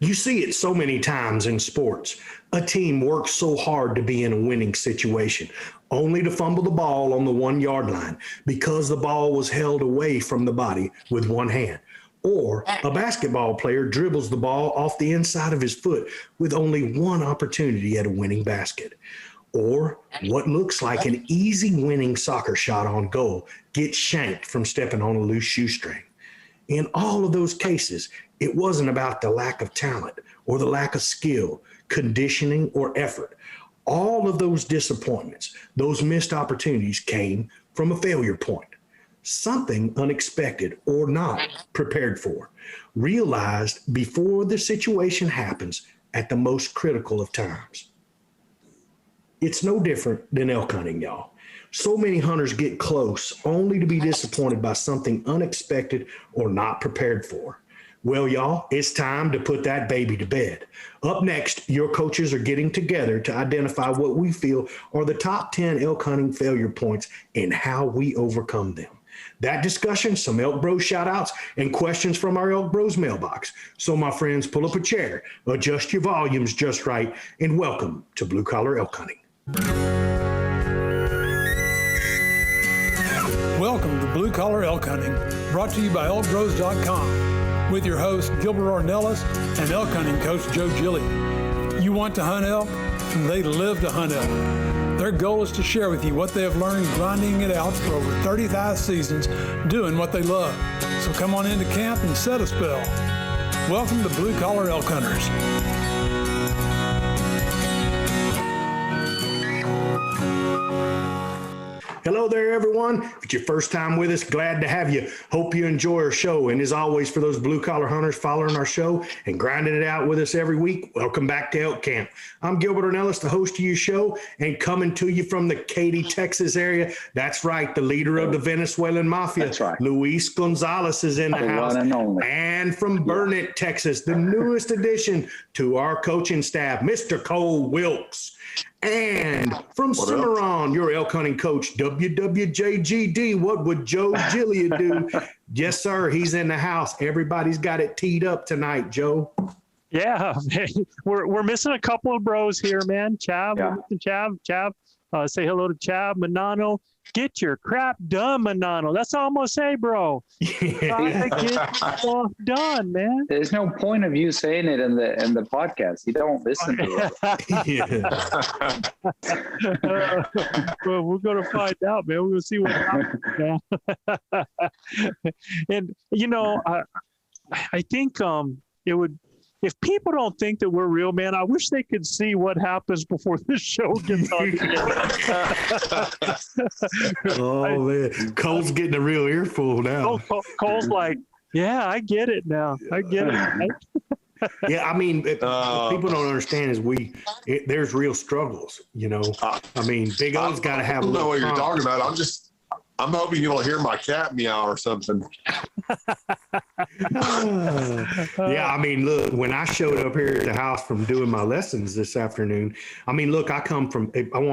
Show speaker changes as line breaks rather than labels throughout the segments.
You see it so many times in sports. A team works so hard to be in a winning situation, only to fumble the ball on the 1 yard line because the ball was held away from the body with one hand. Or a basketball player dribbles the ball off the inside of his foot with only one opportunity at a winning basket. Or what looks like an easy winning soccer shot on goal gets shanked from stepping on a loose shoestring. In all of those cases, it wasn't about the lack of talent or the lack of skill, conditioning, or effort. All of those disappointments, those missed opportunities came from a failure point. Something unexpected or not prepared for, realized before the situation happens at the most critical of times. It's no different than elk hunting, y'all. So many hunters get close only to be disappointed by something unexpected or not prepared for. Well, y'all, it's time to put that baby to bed. Up next, your coaches are getting together to identify what we feel are the top 10 elk hunting failure points and how we overcome them. That discussion, some ElkBros shout outs, and questions from our ElkBros mailbox. So, my friends, pull up a chair, adjust your volumes just right, and welcome to Blue Collar Elk Hunting.
Welcome to Blue Collar Elk Hunting, brought to you by ElkBros.com, with your hosts Gilbert Ornelas and elk hunting coach Joe Gillia. You want to hunt elk? They live to hunt elk. Their goal is to share with you what they have learned grinding it out for over 35 seasons, doing what they love. So come on into camp and set a spell. Welcome to Blue Collar Elk Hunters.
Hello there, everyone. If it's your first time with us, glad to have you. Hope you enjoy our show. And as always, for those blue-collar hunters following our show and grinding it out with us every week, welcome back to Elk Camp. I'm Gilbert Ornelas, the host of your show, and coming to you from the Katy, Texas area. That's right, the leader of the Venezuelan Mafia.
That's right.
Luis Gonzalez is in the house.
One and only.
And from Burnett, Texas, the newest addition to our coaching staff, Mr. Cole Wilkes. And from Cimarron, your elk hunting coach, WWJGD. What would Joe Gillia do? Yes, sir. He's in the house. Everybody's got it teed up tonight, Joe.
Yeah, man. We're missing a couple of bros here, man. Chav, we're missing Chav. Say hello to Chav. Manano, get your crap done, Manano. That's all I'm gonna say, bro. Try to get stuff done, man.
There's no point of you saying it in the podcast. You don't listen to
it. Well, we're gonna find out, man. We're gonna see what happens, man. And you know, I think it would. If people don't think that we're real, man, I wish they could see what happens before this show gets on.
Oh, man. Cole's getting a real earful now.
Cole's like, yeah, I get it now. I get it.
Yeah, I mean, what people don't understand is there's real struggles, you know. I mean, Big O's got to have a little.
I don't know what you're talking about. I'm hoping you'll hear my cat meow or something.
Yeah, I mean, look, when I showed up here at the house from doing my lessons this afternoon, I mean, look, I want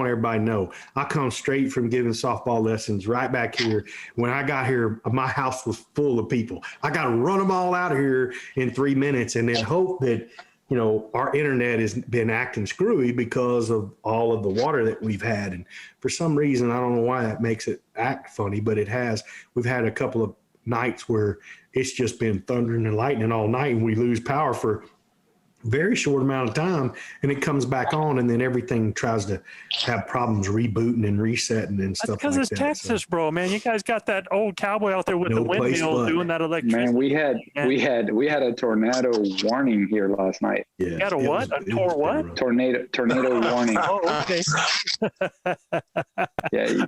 everybody to know, I come straight from giving softball lessons right back here. When I got here, my house was full of people. I got to run them all out of here in 3 minutes and then hope that, you know, our internet has been acting screwy because of all of the water that we've had. And for some reason, I don't know why that makes it act funny, but it has. We've had a couple of nights where it's just been thundering and lightning all night and we lose power for very short amount of time and it comes back on and then everything tries to have problems rebooting and resetting and stuff like that.
Because it's Texas, bro, man. You guys got that old cowboy out there with the windmill doing that electricity.
Man, we had a tornado warning here last night.
Yeah.
You got a what? A what?
Tornado warning.
Oh, okay.
Yeah,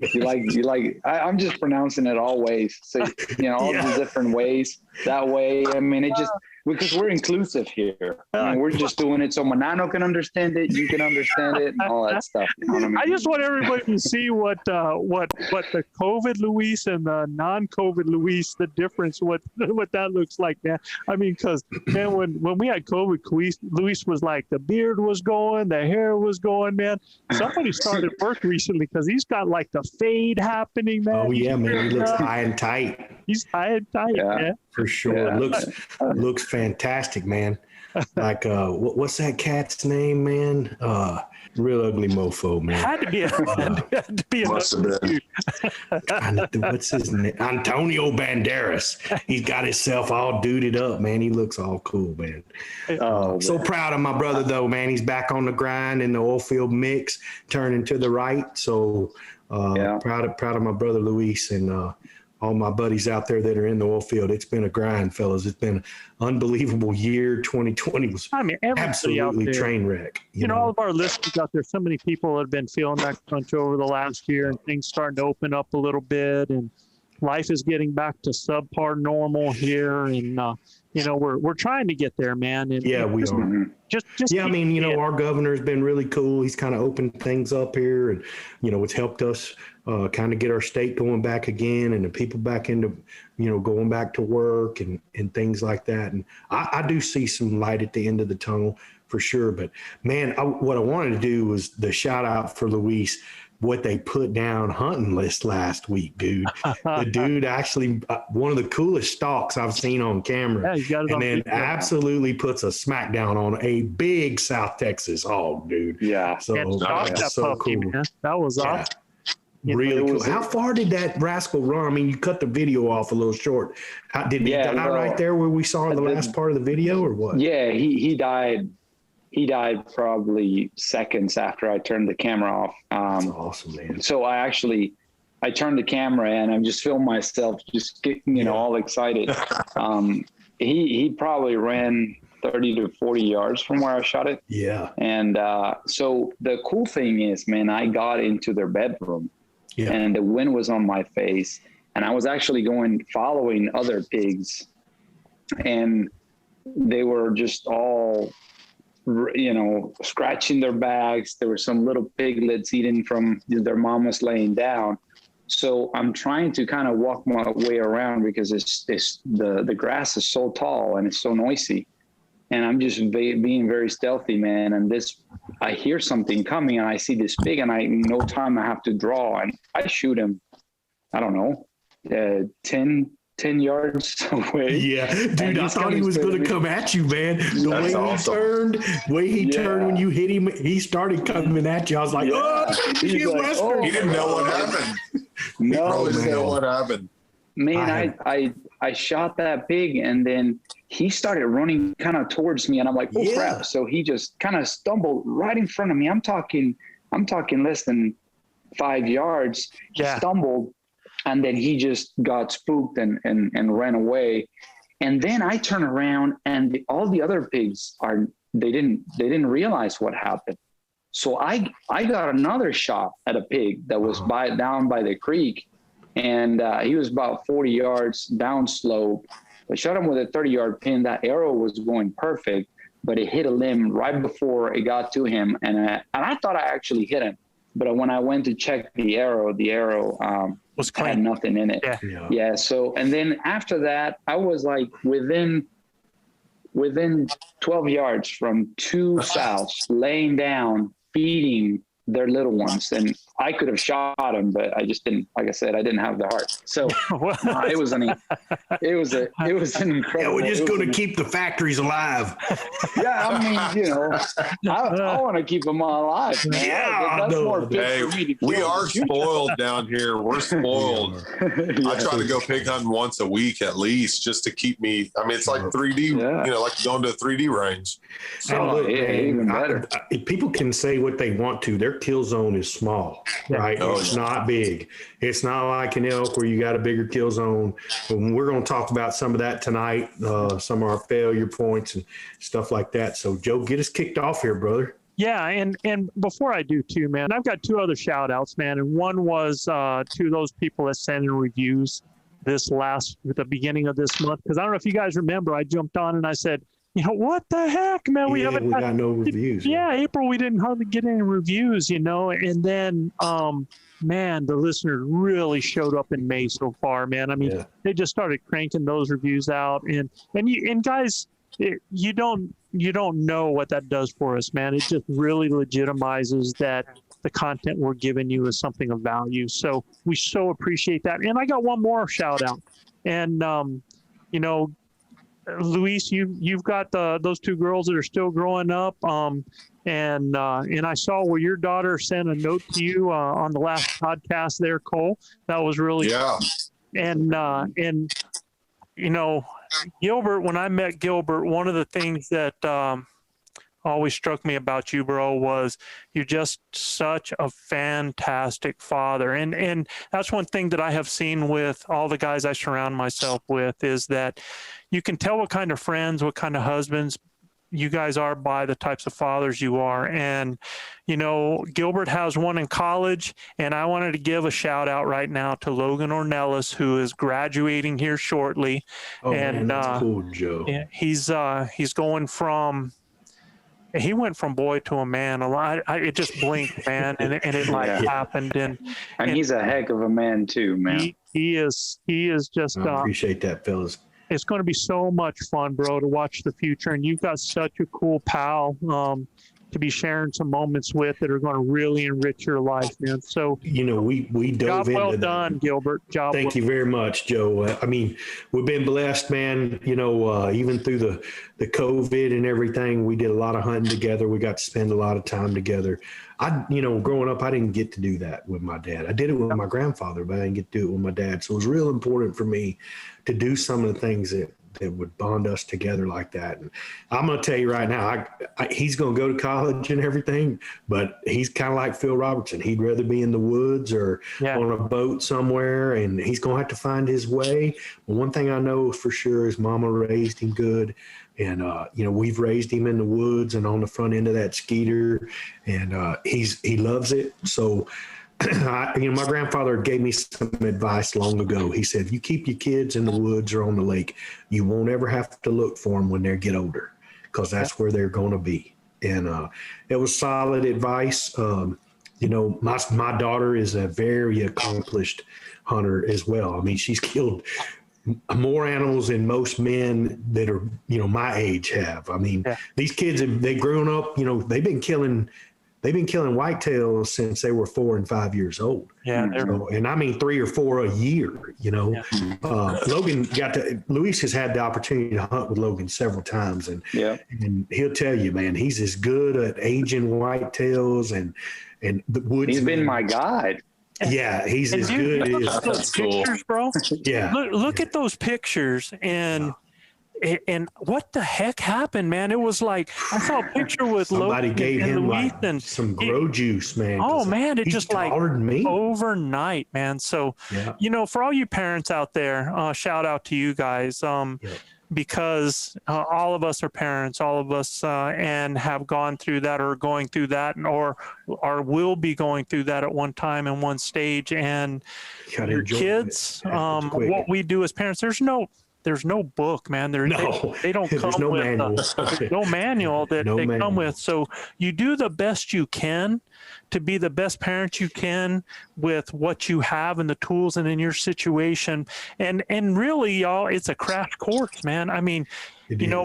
I'm just pronouncing it all ways. So, you know, all the different ways. That way, I mean, it just because we're inclusive here. I mean, we're just doing it so Manano can understand it, you can understand it, and all that stuff. You know what I mean?
I just want everybody to see what the COVID Luis and the non-COVID Luis, the difference, what that looks like, man. I mean, because man, when we had COVID, Luis was like the beard was going, the hair was going, man. Somebody started work recently because he's got like the fade happening, man.
Oh yeah, man, he looks high and tight.
He's high and tight, man.
For sure. Yeah. Looks fantastic, man. like what's that cat's name, man? Real ugly mofo, man.
Had to be
Must have been.
What's his name? Antonio Banderas. He's got himself all duded up, man. He looks all cool, man. So proud of my brother, though, man. He's back on the grind in the oil field mix, turning to the right. So proud of my brother Luis and all my buddies out there that are in the oil field. It's been a grind, fellas. It's been an unbelievable year. 2020 was absolutely train wreck.
You know, all of our listeners out there, so many people have been feeling that crunch over the last year, and things starting to open up a little bit, and life is getting back to subpar normal here. And, you know, we're trying to get there, man. And
we are.
Just
I mean, you know, our governor's been really cool. He's kind of opened things up here, and, you know, it's helped us kind of get our state going back again, and the people back into, you know, going back to work and things like that. And I do see some light at the end of the tunnel for sure. But man, what I wanted to do was the shout out for Luis, what they put down hunting list last week, dude. The dude actually, one of the coolest stalks I've seen on camera.
Yeah, he's got it, and
then absolutely puts a smackdown on a big South Texas hog, dude.
Yeah.
So
that
so
puppy,
cool.
man. That was awesome.
Really cool. How far did that rascal run? I mean, you cut the video off a little short. Did he die right there where we saw the last part of the video, or what?
Yeah, he died. He died probably seconds after I turned the camera off.
That's awesome, man.
So I turned the camera and I just filmed myself, just getting, you know, all excited. He probably ran 30 to 40 yards from where I shot it.
Yeah.
And so the cool thing is, man, I got into their bedroom and the wind was on my face, and I was actually following other pigs, and they were just all, you know, scratching their backs. There were some little piglets eating from their mamas laying down. So I'm trying to kind of walk my way around because the grass is so tall and it's so noisy. And I'm just being very stealthy, man. And I hear something coming, and I see this pig, and no time I have to draw, and I shoot him. I don't know, 10 yards away.
Yeah, dude, I thought he was going to come at you, man. The way he turned when you hit him, he started coming at you. I was like,
he didn't know what happened. He probably didn't know what happened.
Man, I shot that pig, and then he started running kind of towards me, and I'm like, oh crap. So he just kind of stumbled right in front of me. I'm talking less than 5 yards. He stumbled, and then he just got spooked and ran away. And then I turn around, and all the other pigs they didn't realize what happened. So I got another shot at a pig that was down by the creek, and he was about 40 yards down slope. I shot him with a 30-yard pin. That arrow was going perfect, but it hit a limb right before it got to him, and I thought I actually hit him. But when I went to check the arrow
was clean.
had nothing in it. Yeah. So, and then after that, I was like within 12 yards from two sows laying down, feeding their little ones, and I could have shot them, but I just didn't. Like I said, I didn't have the heart. So it was an incredible.
Yeah, we're just going to keep the factories alive.
Yeah, I mean, you know, I want to keep them all alive, man. That's more fit for me to kill.
We are spoiled down here. We're spoiled. I try to go pig hunting once a week at least, just to keep me. I mean, it's like 3D. You know, like going to a 3D range.
So,
even better.
People can say what they want to. Their kill zone is small, right? It's not big. It's not like an elk where you got a bigger kill zone. And we're going to talk about some of that tonight, some of our failure points and stuff like that. So, Joe, get us kicked off here, brother.
Yeah, and before I do too, man, I've got two other shout outs, man. And one was to those people that sent in reviews at the beginning of this month. Because I don't know if you guys remember, I jumped on and I said, you know, what the heck, man? We got
no reviews.
Yeah, April, we didn't hardly get any reviews, you know. And then, man, the listeners really showed up in May so far, man. I mean, they just started cranking those reviews out. And guys, you don't know what that does for us, man. It just really legitimizes that the content we're giving you is something of value. So we so appreciate that. And I got one more shout out. And, you know, Luis, you've got those two girls that are still growing up. And I saw where your daughter sent a note to you on the last podcast there, Cole. That was really
Yeah.
And you know, Gilbert, when I met Gilbert, one of the things that always struck me about you, bro, was you're just such a fantastic father. And that's one thing that I have seen with all the guys I surround myself with, is that you can tell what kind of friends, what kind of husbands you guys are by the types of fathers you are. And, you know, Gilbert has one in college, and I wanted to give a shout out right now to Logan Ornelas, who is graduating here shortly.
Oh,
and
man, that's cool, Joe.
he's going from, he went from boy to a man. It just blinked, man, and it like happened. And
he's a heck of a man too, man.
He is just.
I appreciate that, fellas.
It's going to be so much fun, bro, to watch the future. And you've got such a cool pal to be sharing some moments with that are going to really enrich your life, man. So,
you know, we dove into
well
that.
done, Gilbert.
Thank you very much, Joe. I mean, we've been blessed, man. You know, even through the COVID and everything, we did a lot of hunting together. We got to spend a lot of time together. Growing up, I didn't get to do that with my dad. I did it with my grandfather, but I didn't get to do it with my dad. So it was real important for me to do some of the things that would bond us together like that. And I'm going to tell you right now, he's going to go to college and everything, but he's kind of like Phil Robertson. He'd rather be in the woods or on a boat somewhere, and he's going to have to find his way. But one thing I know for sure is Mama raised him good. And, we've raised him in the woods and on the front end of that Skeeter, and he loves it. So, my grandfather gave me some advice long ago. He said, if you keep your kids in the woods or on the lake, you won't ever have to look for them when they get older, because that's where they're going to be. And it was solid advice. My daughter is a very accomplished hunter as well. I mean, she's killed more animals than most men that are, my age have. I mean, these kids, they've grown up, they've been killing whitetails since they were 4 and 5 years old.
Yeah.
And I mean 3 or 4 a year, Luis has had the opportunity to hunt with Logan several times, and he'll tell you, man, he's as good at aging whitetails and the woods.
He's been my guide.
Yeah, he's as good as
those pictures, bro.
Yeah.
Look at those pictures, and what the heck happened, man? It was like I saw a picture with
somebody
Logan
gave him
Luis,
like some grow juice, man.
Oh man, it
he's
just like
taller than me.
Overnight, man. So for all you parents out there, shout out to you guys. Because all of us are parents, all of us and have gone through that or going through that, or will be going through that at one time in one stage. And your kids, what we do as parents, there's no book, man. They don't come
no
with
manual.
There's no manual that they come with. So you do the best you can to be the best parent you can with what you have and the tools and in your situation. And really, y'all, it's a crash course, man. I mean,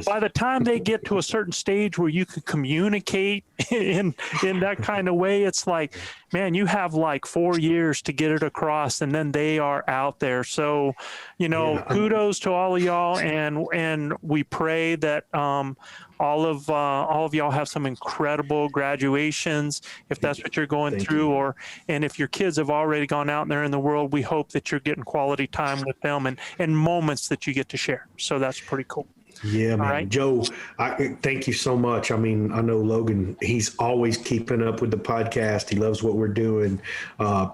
by the time they get to a certain stage where you can communicate in that kind of way, it's like, man, you have like 4 years to get it across, and then they are out there. So, kudos to all of y'all, and we pray that all of y'all have some incredible graduations, if that's what you're going through, and if your kids have already gone out there in the world, we hope that you're getting quality time with them and moments that you get to share. So that's pretty cool.
Yeah, man.
Right.
Joe, thank you so much. I mean, I know Logan, he's always keeping up with the podcast. He loves what we're doing.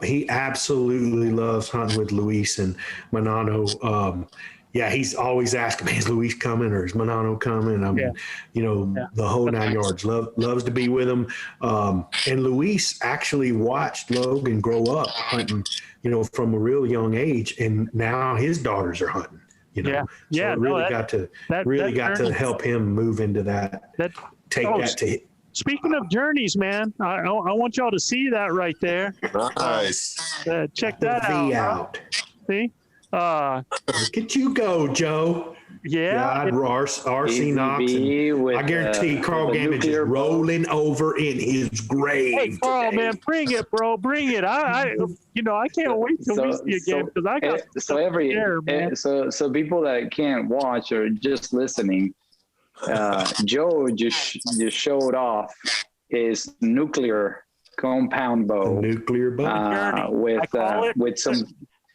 He absolutely loves hunting with Luis and Manano. He's always asking me, is Luis coming or is Manano coming? I mean, the whole 9 yards. Loves to be with him. And Luis actually watched Logan grow up hunting, from a real young age, and now his daughters are hunting. So really got to help him move into that.
Speaking of journeys, man, I want y'all to see that right there.
Nice.
Check that out.
out.
See,
Look at you go, Joe.
Yeah.
God, RC Knox. I guarantee Carl Gamage is rolling over in his grave.
Hey, Carl,
today.
man, bring it, bro. Bring it. I can't wait till we see again because I got
so people that can't watch or just listening, Joe just showed off his nuclear compound bow.
Nuclear bow.
With some.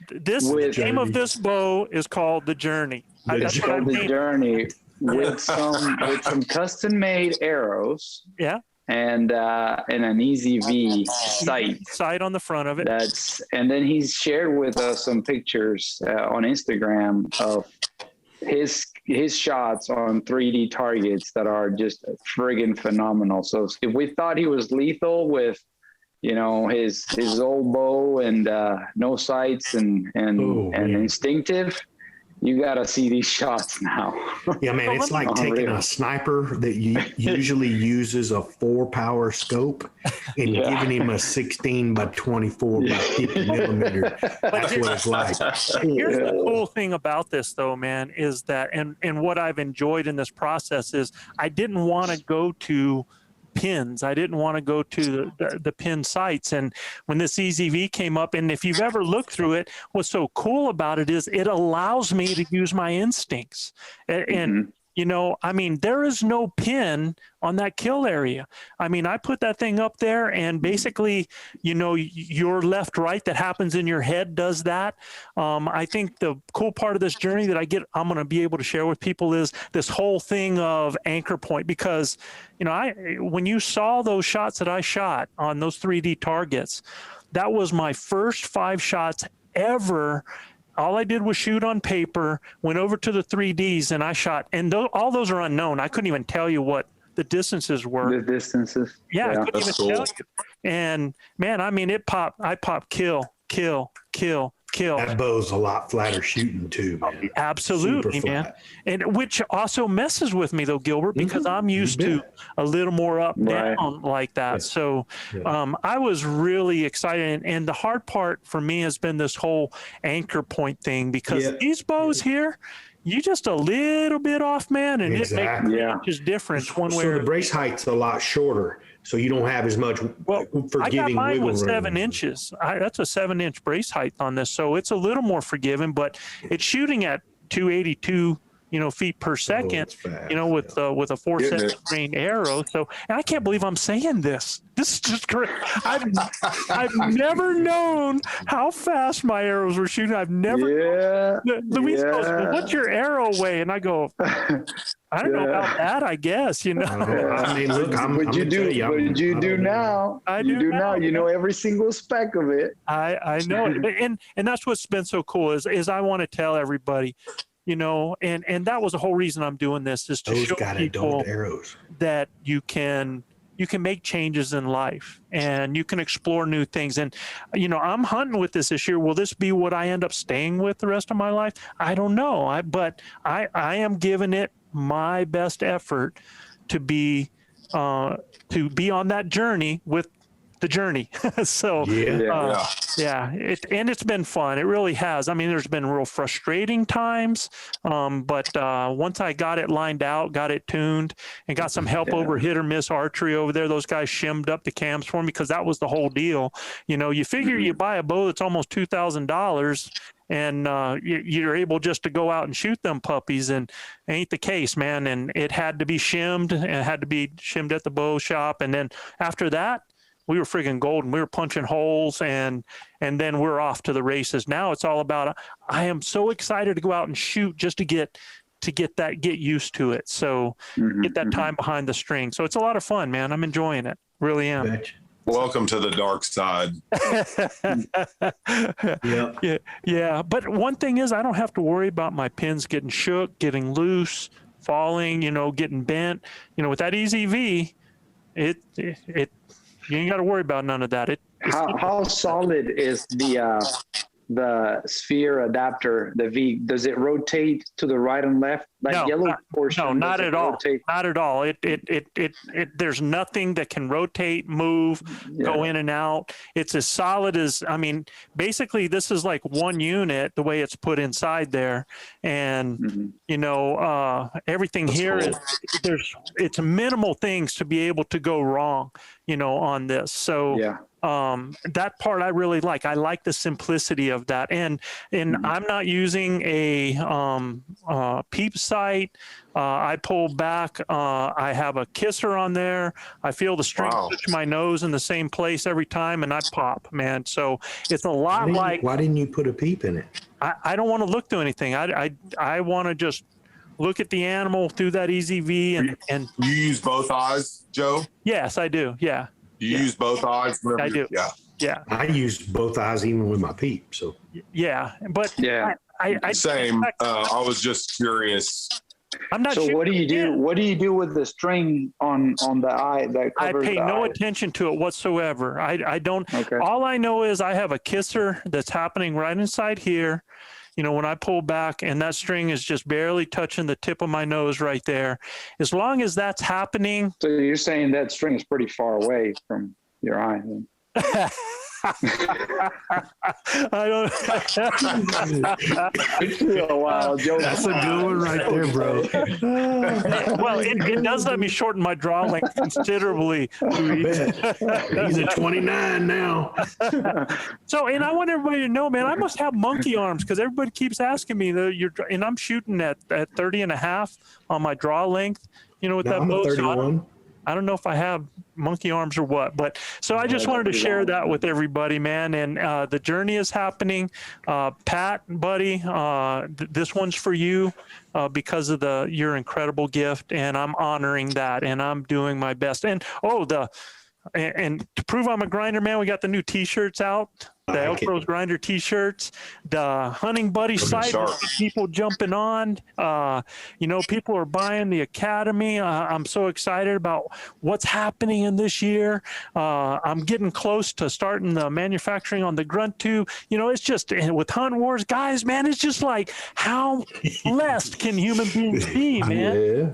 The name of this bow is called the Journey.
It's called the Journey with some custom made arrows.
Yeah.
And an Easy V sight
on the front of it.
And then he's shared with us some pictures on Instagram of his shots on 3D targets that are just friggin' phenomenal. So if we thought he was lethal with his old bow and no sights and instinctive, you got to see these shots now.
Yeah, man, it's like taking a sniper that usually uses a 4-power scope and giving him a 16 by 24 by 50 millimeter. That's what it's like.
Here's the cool thing about this, though, man, is that, and what I've enjoyed in this process is I didn't want to go to pins. I didn't want to go to the pin sites. And when this EZV came up, and if you've ever looked through it, what's so cool about it is it allows me to use my instincts. And there is no pin on that kill area. I mean, I put that thing up there and basically, your left, right that happens in your head does that. I think the cool part of this journey that I'm going to be able to share with people is this whole thing of anchor point, because, when you saw those shots that I shot on those 3D targets, that was my first 5 shots ever. All I did was shoot on paper, went over to the 3Ds, and I shot. And all those are unknown. I couldn't even tell you what the distances were.
The distances.
Yeah, I couldn't even tell you. And, man, I mean, I popped kill.
That bow's a lot flatter shooting, too, man.
Absolutely, man. And which also messes with me, though, Gilbert, because I'm used to a little more up, down like that. Yeah. So I was really excited. And the hard part for me has been this whole anchor point thing, because these bows here, you just a little bit off, man, and it makes just difference one way.
So the brace height's a lot shorter, so you don't have as much forgiving.
I got mine with 7
room.
inches. That's a 7-inch brace height on this, so it's a little more forgiving. But it's shooting at 282, feet per second.
Fast,
with a 4-7 grain arrow. So, and I can't believe I'm saying this. This is just great. I've never known how fast my arrows were shooting. I've never. Luis goes, well, "What's your arrow weigh?" And I go, "I don't know about that. I guess
I mean, look,
what you do now. You do now. You know every single speck of it.
I know it, and that's what's been so cool is I want to tell everybody. And that was the whole reason I'm doing this, is to show people that you can make changes in life and you can explore new things. And, I'm hunting with this year. Will this be what I end up staying with the rest of my life? I don't know. But I am giving it my best effort to be on that journey with the journey. So it's been fun. It really has. I mean, there's been real frustrating times, but once I got it lined out, got it tuned, and got some help over Hit or Miss Archery over there, those guys shimmed up the cams for me, because that was the whole deal. You figure you buy a bow that's almost $2,000 and you're able just to go out and shoot them puppies, and ain't the case, man. And it had to be shimmed, and it had to be shimmed at the bow shop. And then after that, we were friggin' golden. We were punching holes, and then we're off to the races. Now it's all about, I am so excited to go out and shoot just to get used to it. So get that time behind the string. So it's a lot of fun, man. I'm enjoying it. Really am.
Welcome to the dark side.
Yeah. But one thing is, I don't have to worry about my pins getting shook, getting loose, falling, getting bent. With that EZV, it you ain't got to worry about none of that.
How solid is the the sphere adapter, the V, does it rotate to the right and left? Like yellow portion?
No, not at all.
Rotate?
Not at all. It there's nothing that can rotate, move, go in and out. It's as solid as, I mean, basically this is like one unit, the way it's put inside there. And, you know, everything
That's
here,
cool.
it's minimal things to be able to go wrong, you know, on this. So, that part I really like. I like the simplicity of that. And I'm not using a peep sight. I pull back. I have a kisser on there. I feel the string touch my nose in the same place every time, and I pop, man. So it's a lot like.
Why didn't you put a peep in it?
I don't want to look through anything. I want to just look at the animal through that easy V. And
you use both eyes, Joe?
Yes, I do. Yeah.
You use both eyes?
I do.
Yeah.
Yeah.
I use both eyes even with my peep. So
yeah, but I
same. I was just curious.
I'm not.
So what do you do? What do you do with the string on the eye that covers
I pay
the
no
eye?
attention to it whatsoever. I don't.
Okay.
All I know is I have a kisser that's happening right inside here. You know, when I pull back and that string is just barely touching the tip of my nose right there. As long as that's happening.
So you're saying that string is pretty far away from your eye then?
I don't.
Wow, Joe.
That's a good one right there, bro.
Well, it does let me shorten my draw length considerably.
He's at 29 now.
So, and I want everybody to know, man, I must have monkey arms because everybody keeps asking me and I'm shooting at 30 and a half on my draw length, you know, with that bow.
31.
I don't know if I have monkey arms or what, but so I just wanted to share that with everybody, man. And the journey is happening. Pat, buddy, this one's for you because of your incredible gift, and I'm honoring that, and I'm doing my best. And and to prove I'm a grinder, man, we got the new T-shirts out. The ElkBros grinder T-shirts, the hunting buddy site, people jumping on. You know, people are buying the Academy. I'm so excited about what's happening in this year. I'm getting close to starting the manufacturing on the grunt tube. You know, it's just with Hunt Wars, guys, man, it's just like how blessed can human beings be, man?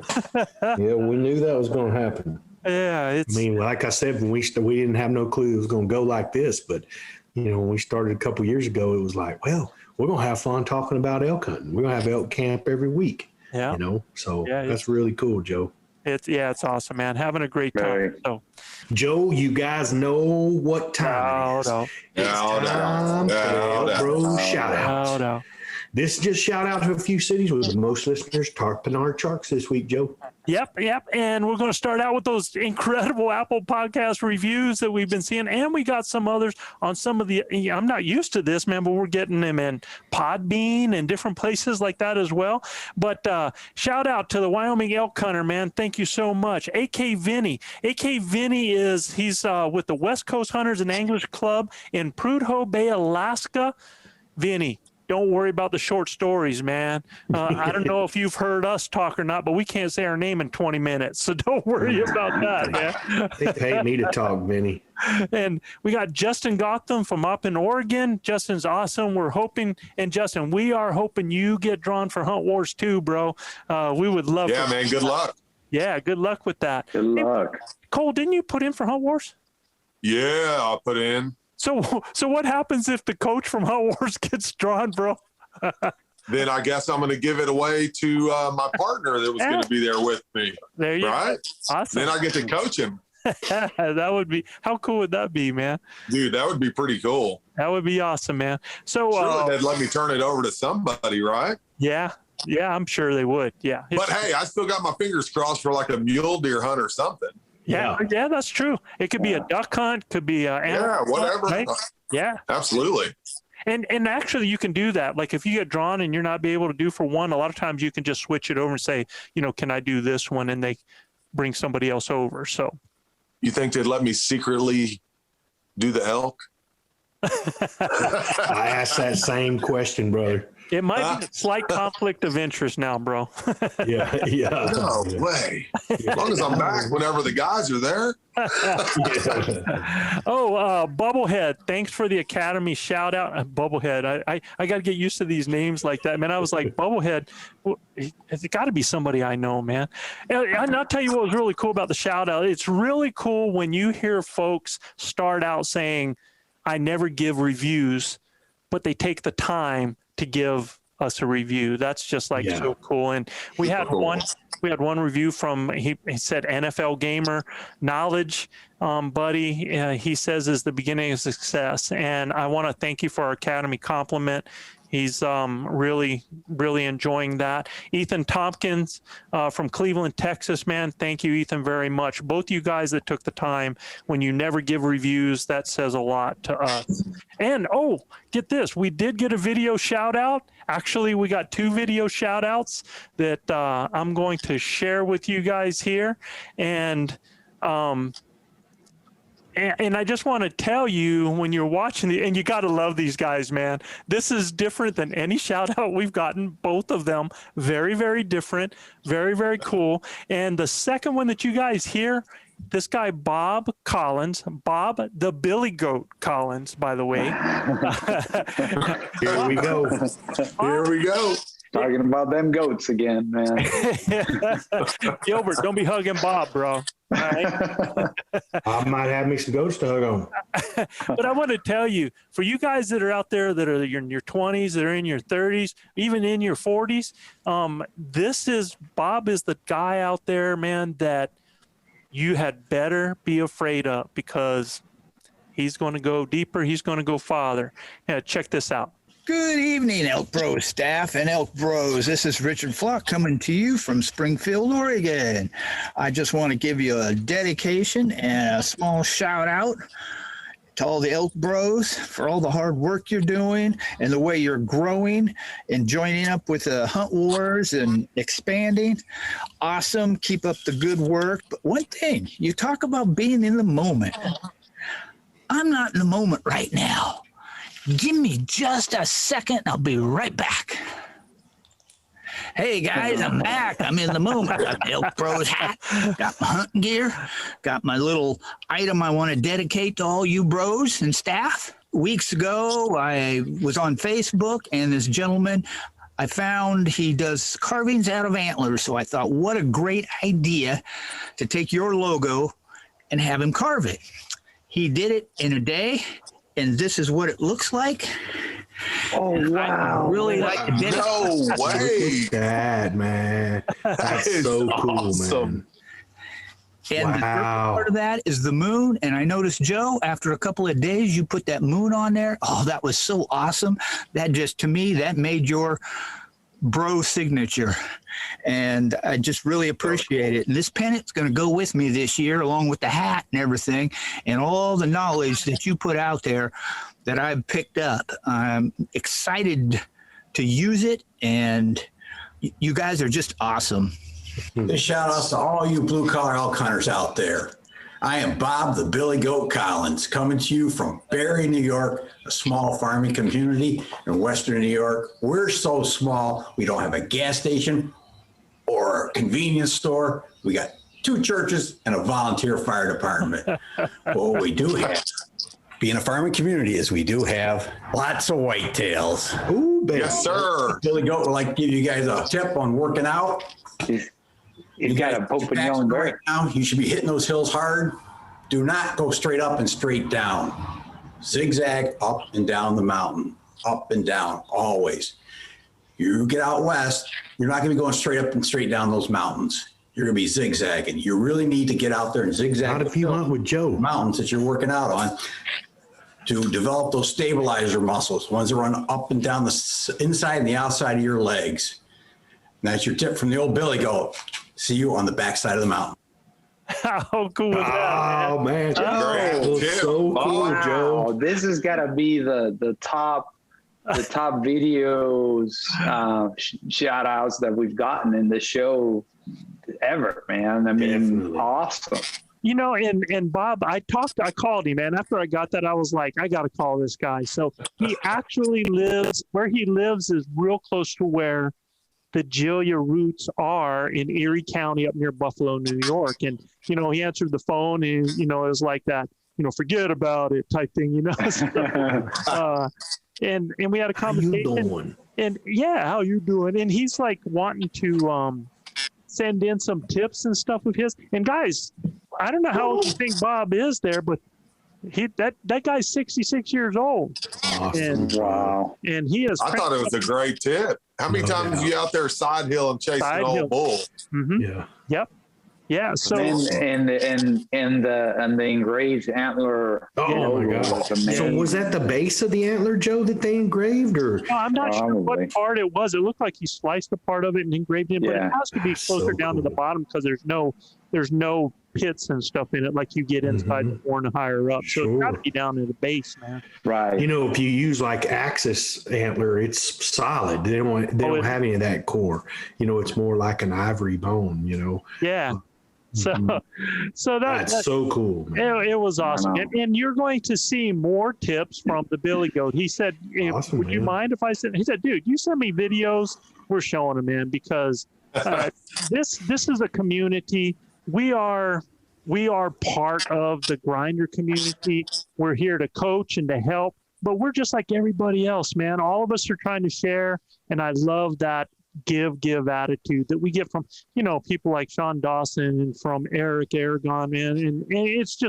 Yeah, we knew that was going to happen.
Yeah,
I mean, like I said, when we didn't have no clue it was going to go like this, but you know, when we started a couple years ago, it was like, well, we're going to have fun talking about elk hunting. We're going to have elk camp every week. Yeah. You know, so that's really cool, Joe.
It's awesome, man. Having a great time. So,
Joe, you guys know what time it is. It's time for ElkBros shout out. This just shout out to a few cities with the most listeners, Tarpon Sharks this week, Joe.
Yep. And we're going to start out with those incredible Apple Podcast reviews that we've been seeing. And we got some others on some of the, I'm not used to this, man, but we're getting them in Podbean and different places like that as well. But shout out to the Wyoming elk hunter, man. Thank you so much. AK Vinny. AK Vinny he's with the West Coast Hunters and Anglers Club in Prudhoe Bay, Alaska. Vinny, don't worry about the short stories, man. I don't know if you've heard us talk or not, but we can't say our name in 20 minutes. So don't worry about that, man.
They paid me to talk, Vinny.
And we got Justin Gotham from up in Oregon. Justin's awesome. We're hoping, and Justin, we are hoping you get drawn for Hunt Wars too, bro. We would love
Yeah, man, good luck.
Yeah, good luck with that.
Good luck.
Cole, didn't you put in for Hunt Wars?
Yeah, I'll put in.
So what happens if the coach from Hunt Wars gets drawn, bro?
Then I guess I'm going to give it away to my partner that was going to be there with me.
There you go. Awesome.
Then I get to coach him.
That would be, how cool would that be, man?
Dude, that would be pretty cool.
That would be awesome, man. So
surely they'd let me turn it over to somebody, right?
Yeah, I'm sure they would. Yeah.
But hey, I still got my fingers crossed for like a mule deer hunt or something.
Yeah, that's true. It could be a duck hunt, could be
whatever.
Right? Yeah,
absolutely.
And actually, you can do that. Like if you get drawn and you're not be able to do for one, a lot of times you can just switch it over and say, you know, can I do this one? And they bring somebody else over. So,
you think they'd let me secretly do the elk?
I asked that same question, brother.
It might be a slight conflict of interest now, bro.
Yeah.
No way. As long as I'm back whenever the guys are there.
Bubblehead, thanks for the Academy shout out. Bubblehead, I got to get used to these names like that, man. I was like, Bubblehead, it's got to be somebody I know, man. And I'll tell you what was really cool about the shout out. It's really cool when you hear folks start out saying, I never give reviews, but they take the time to give us a review. That's just like so cool. And we had one review from, he said NFL gamer knowledge, buddy. He says is the beginning of success. And I want to thank you for our Academy compliment. He's really enjoying that. Ethan Tompkins from Cleveland, Texas, man. Thank you, Ethan, very much. Both you guys that took the time. When you never give reviews, that says a lot to us. And, get this. We did get a video shout out. Actually, we got 2 video shout outs that I'm going to share with you guys here. And I just want to tell you, when you're watching and you got to love these guys, man. This is different than any shout out we've gotten. Both of them very, very different, very, very cool. And the second one that you guys hear, this guy, Bob Collins, Bob the Billy Goat Collins, by the way.
Here we go.
Here we go.
Talking about them goats again, man.
Gilbert, don't be hugging Bob, bro. All right?
I might have me some goats to hug on.
But I want to tell you, for you guys that are out there that are in your 20s, that are in your 30s, even in your 40s, Bob is the guy out there, man, that you had better be afraid of, because he's going to go deeper. He's going to go farther. Yeah, check this out.
Good evening, ElkBros staff and ElkBros. This is Richard Flock coming to you from Springfield, Oregon. I just want to give you a dedication and a small shout out to all the ElkBros for all the hard work you're doing and the way you're growing and joining up with the Hunt Wars and expanding. Awesome. Keep up the good work. But one thing, you talk about being in the moment. I'm not in the moment right now. Give me just a second. I'll be right back. Hey, guys, I'm back. I'm in the moment. Got the ElkBros hat, got my hunting gear, got my little item I want to dedicate to all you bros and staff. Weeks ago, I was on Facebook, and this gentleman, I found he does carvings out of antlers. So I thought, what a great idea to take your logo and have him carve it. He did it in a day. And this is what it looks like.
Oh, wow.
I really like to did
No way.
That, man. That's so cool, man.
And the third part of that is the moon. And I noticed, Joe, after a couple of days, you put that moon on there. Oh, that was so awesome. That just, to me, that made your bro signature. And I just really appreciate it. And this pennant's going to go with me this year, along with the hat and everything, and all the knowledge that you put out there that I've picked up. I'm excited to use it, and you guys are just awesome.
This shout outs to all you blue collar elk hunters out there. I am Bob the Billy Goat Collins, coming to you from Barry, New York, a small farming community in Western New York. We're so small, we don't have a gas station or a convenience store. We got 2 churches and a volunteer fire department. What we do have, being a farming community, is we do have lots of whitetails.
Ooh, baby.
Yes, sir.
Billy Goat would like to give you guys a tip on working out.
You got a Pope and Young
right now, you should be hitting those hills hard. Do not go straight up and straight down. Zigzag up and down the mountain, up and down, always. You get out west, you're not going to be going straight up and straight down those mountains. You're going to be zigzagging. You really need to get out there and zigzag.
Not if you hunt with Joe.
Mountains that you're working out on, to develop those stabilizer muscles, ones that run up and down the inside and the outside of your legs. And that's your tip from the old Billy Goat. See you on the backside of the mountain.
How cool is that?
Oh, man.
Great
That was
tip.
so cool,
Wow,
Joe.
this has got to be the top videos, shout outs that we've gotten in the show ever, man. I mean,
Definitely.
awesome.
You know, and Bob, I called him, man. After I got that, I was like, I got to call this guy. So he actually where he lives is real close to where the Giglia roots are in Erie County up near Buffalo, New York. And, you know, he answered the phone and, you know, it was like that, you know, forget about it type thing, you know. And we had a conversation.
How you doing?
And yeah, how you doing? And he's like wanting to send in some tips and stuff of his. And guys, I don't know how old you think Bob is there, but that guy's 66 years old.
Awesome.
And,
Wow.
And he is.
I thought it was a great tip. How many times you out there side hill and chasing an old bull?
Mm-hmm.
Yeah.
Yep. Yeah. So
And the engraved antler.
Oh my God. So was that the base of the antler, Joe, that they engraved, or?
No, I'm not sure what part it was. It looked like he sliced a part of it and engraved it, but it has to be closer
So
down to the bottom because there's no pits and stuff in it like you get inside the horn and higher up. So it's got to be down in the base, man.
Right.
You know, if you use like Axis antler, it's solid. They don't have any of that core. You know, it's more like an ivory bone. You know.
Yeah. So that's
so cool, man.
It was awesome. And you're going to see more tips from the Billy Goat. He said,
Awesome,
would you
man.
mind if I said, he said, dude, you send me videos. We're showing them, man, because this is a community. We are part of the grinder community. We're here to coach and to help, but we're just like everybody else, man. All of us are trying to share. And I love that give attitude that we get from, you know, people like Sean Dawson and from Eric Aragon, man. And it's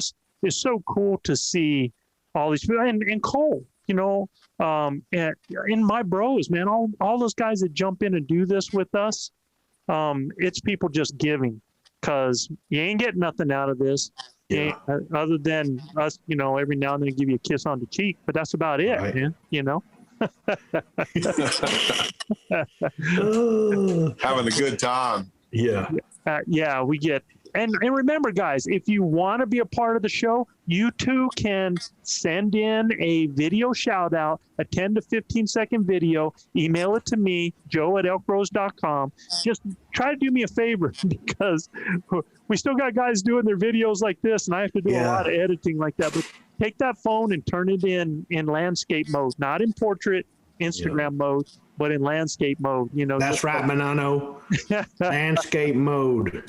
so cool to see all these people and Cole, you know, and my bros, man, all those guys that jump in and do this with us. It's people just giving, because you ain't getting nothing out of this. Other than us, you know, every now and then give you a kiss on the cheek, but that's about it, man, you know.
Having a good time.
Yeah.
We get. And remember, guys, if you want to be a part of the show, you too can send in a video shout out, a 10 to 15 second video, email it to me, joe@elkbros.com. Just try to do me a favor, because we still got guys doing their videos like this, and I have to do a lot of editing like that. But take that phone and turn it in landscape mode, not in portrait, Instagram mode, but in landscape mode. You know,
that's right, Manano. Landscape mode.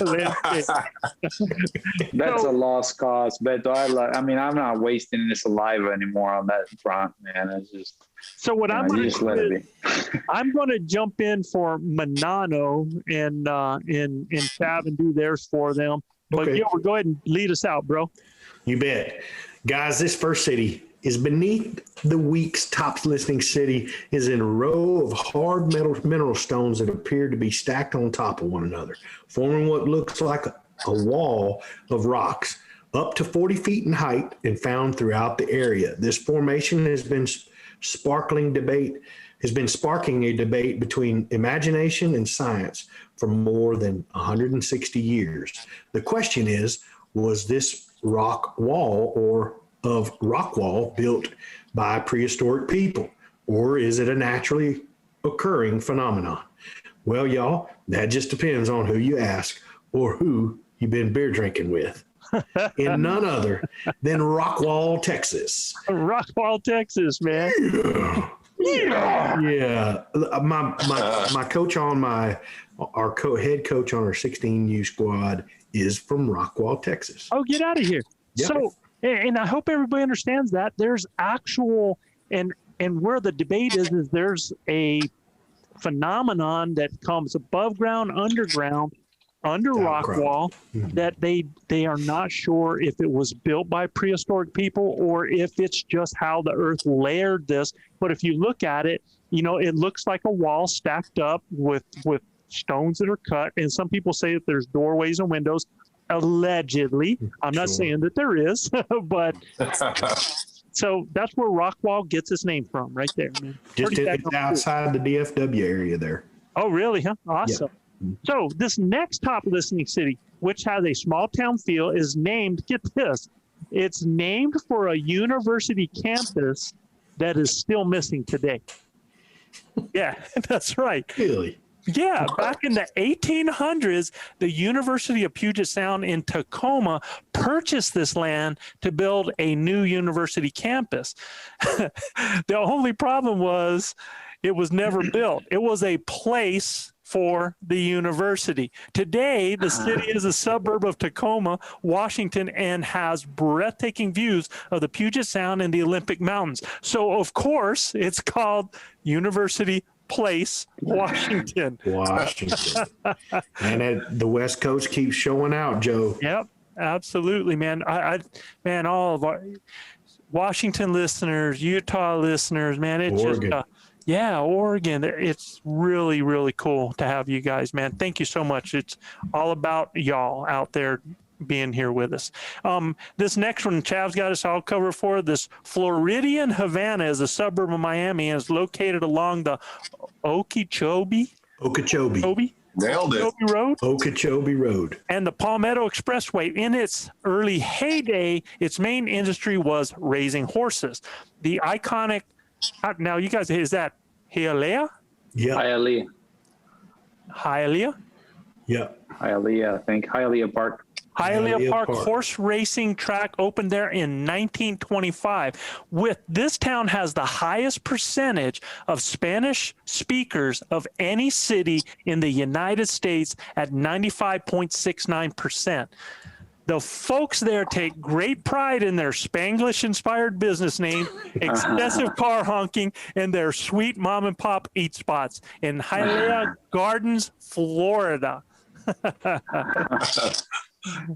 That's a lost cause, but I'm not wasting this saliva anymore on that front, man. It's just.
So what I'm going to do is, I'm going to jump in for Manano and Chav and do theirs for them. But go ahead and lead us out, bro.
You bet. Guys, this first city is beneath the week's top listening city, is in a row of hard mineral stones that appear to be stacked on top of one another, forming what looks like a wall of rocks up to 40 feet in height and found throughout the area. This formation has been sparking a debate between imagination and science for more than 160 years. The question is, was this rock wall built by prehistoric people, or is it a naturally occurring phenomenon? Well, y'all, that just depends on who you ask or who you've been beer drinking with. In none other than Rockwall, Texas.
Rockwall, Texas, man.
Yeah. My coach on our head coach on our 16U squad is from Rockwall, Texas.
Oh, get out of here. Yep. So, and I hope everybody understands that there's actual, and where the debate is there's a phenomenon that comes above ground, underground, under Rockwall, that they are not sure if it was built by prehistoric people or if it's just how the earth layered this. But if you look at it, you know, it looks like a wall stacked up with stones that are cut. And some people say that there's doorways and windows. Allegedly, I'm not saying that there is, but so that's where Rockwall gets its name from, right there, man.
Just it's outside the DFW area there.
Oh, really? Huh? Awesome. Yeah. So this next top listening city, which has a small town feel, is named, get this, it's named for a university campus that is still missing today. Yeah, that's right.
Really?
Yeah, back in the 1800s, the University of Puget Sound in Tacoma purchased this land to build a new university campus. The only problem was it was never built. It was a place for the university. Today, the city is a suburb of Tacoma, Washington, and has breathtaking views of the Puget Sound and the Olympic Mountains. So, of course, it's called University Place, Washington.
Washington. And the West Coast keeps showing out, Joe.
Yep, absolutely, man. Man, all of our Washington listeners, Utah listeners, man, it's
Oregon.
just, yeah, Oregon. It's really, really cool to have you guys, man. Thank you so much. It's all about y'all out there being here with us. This next one, Chav's got us all covered for. This Floridian Havana is a suburb of Miami and is located along the Okeechobee
Nailed it.
Road.
Okeechobee Road.
And the Palmetto Expressway. In its early heyday, its main industry was raising horses. The iconic, now you guys, is that Hialeah?
Yeah.
Hialeah.
Hialeah?
Yeah.
Hialeah, I think. Hialeah Park.
Hialeah Park horse racing track opened there in 1925. This town has the highest percentage of Spanish speakers of any city in the United States at 95.69%. The folks there take great pride in their Spanglish-inspired business name, excessive car honking, and their sweet mom and pop eat spots in Hialeah Gardens, Florida.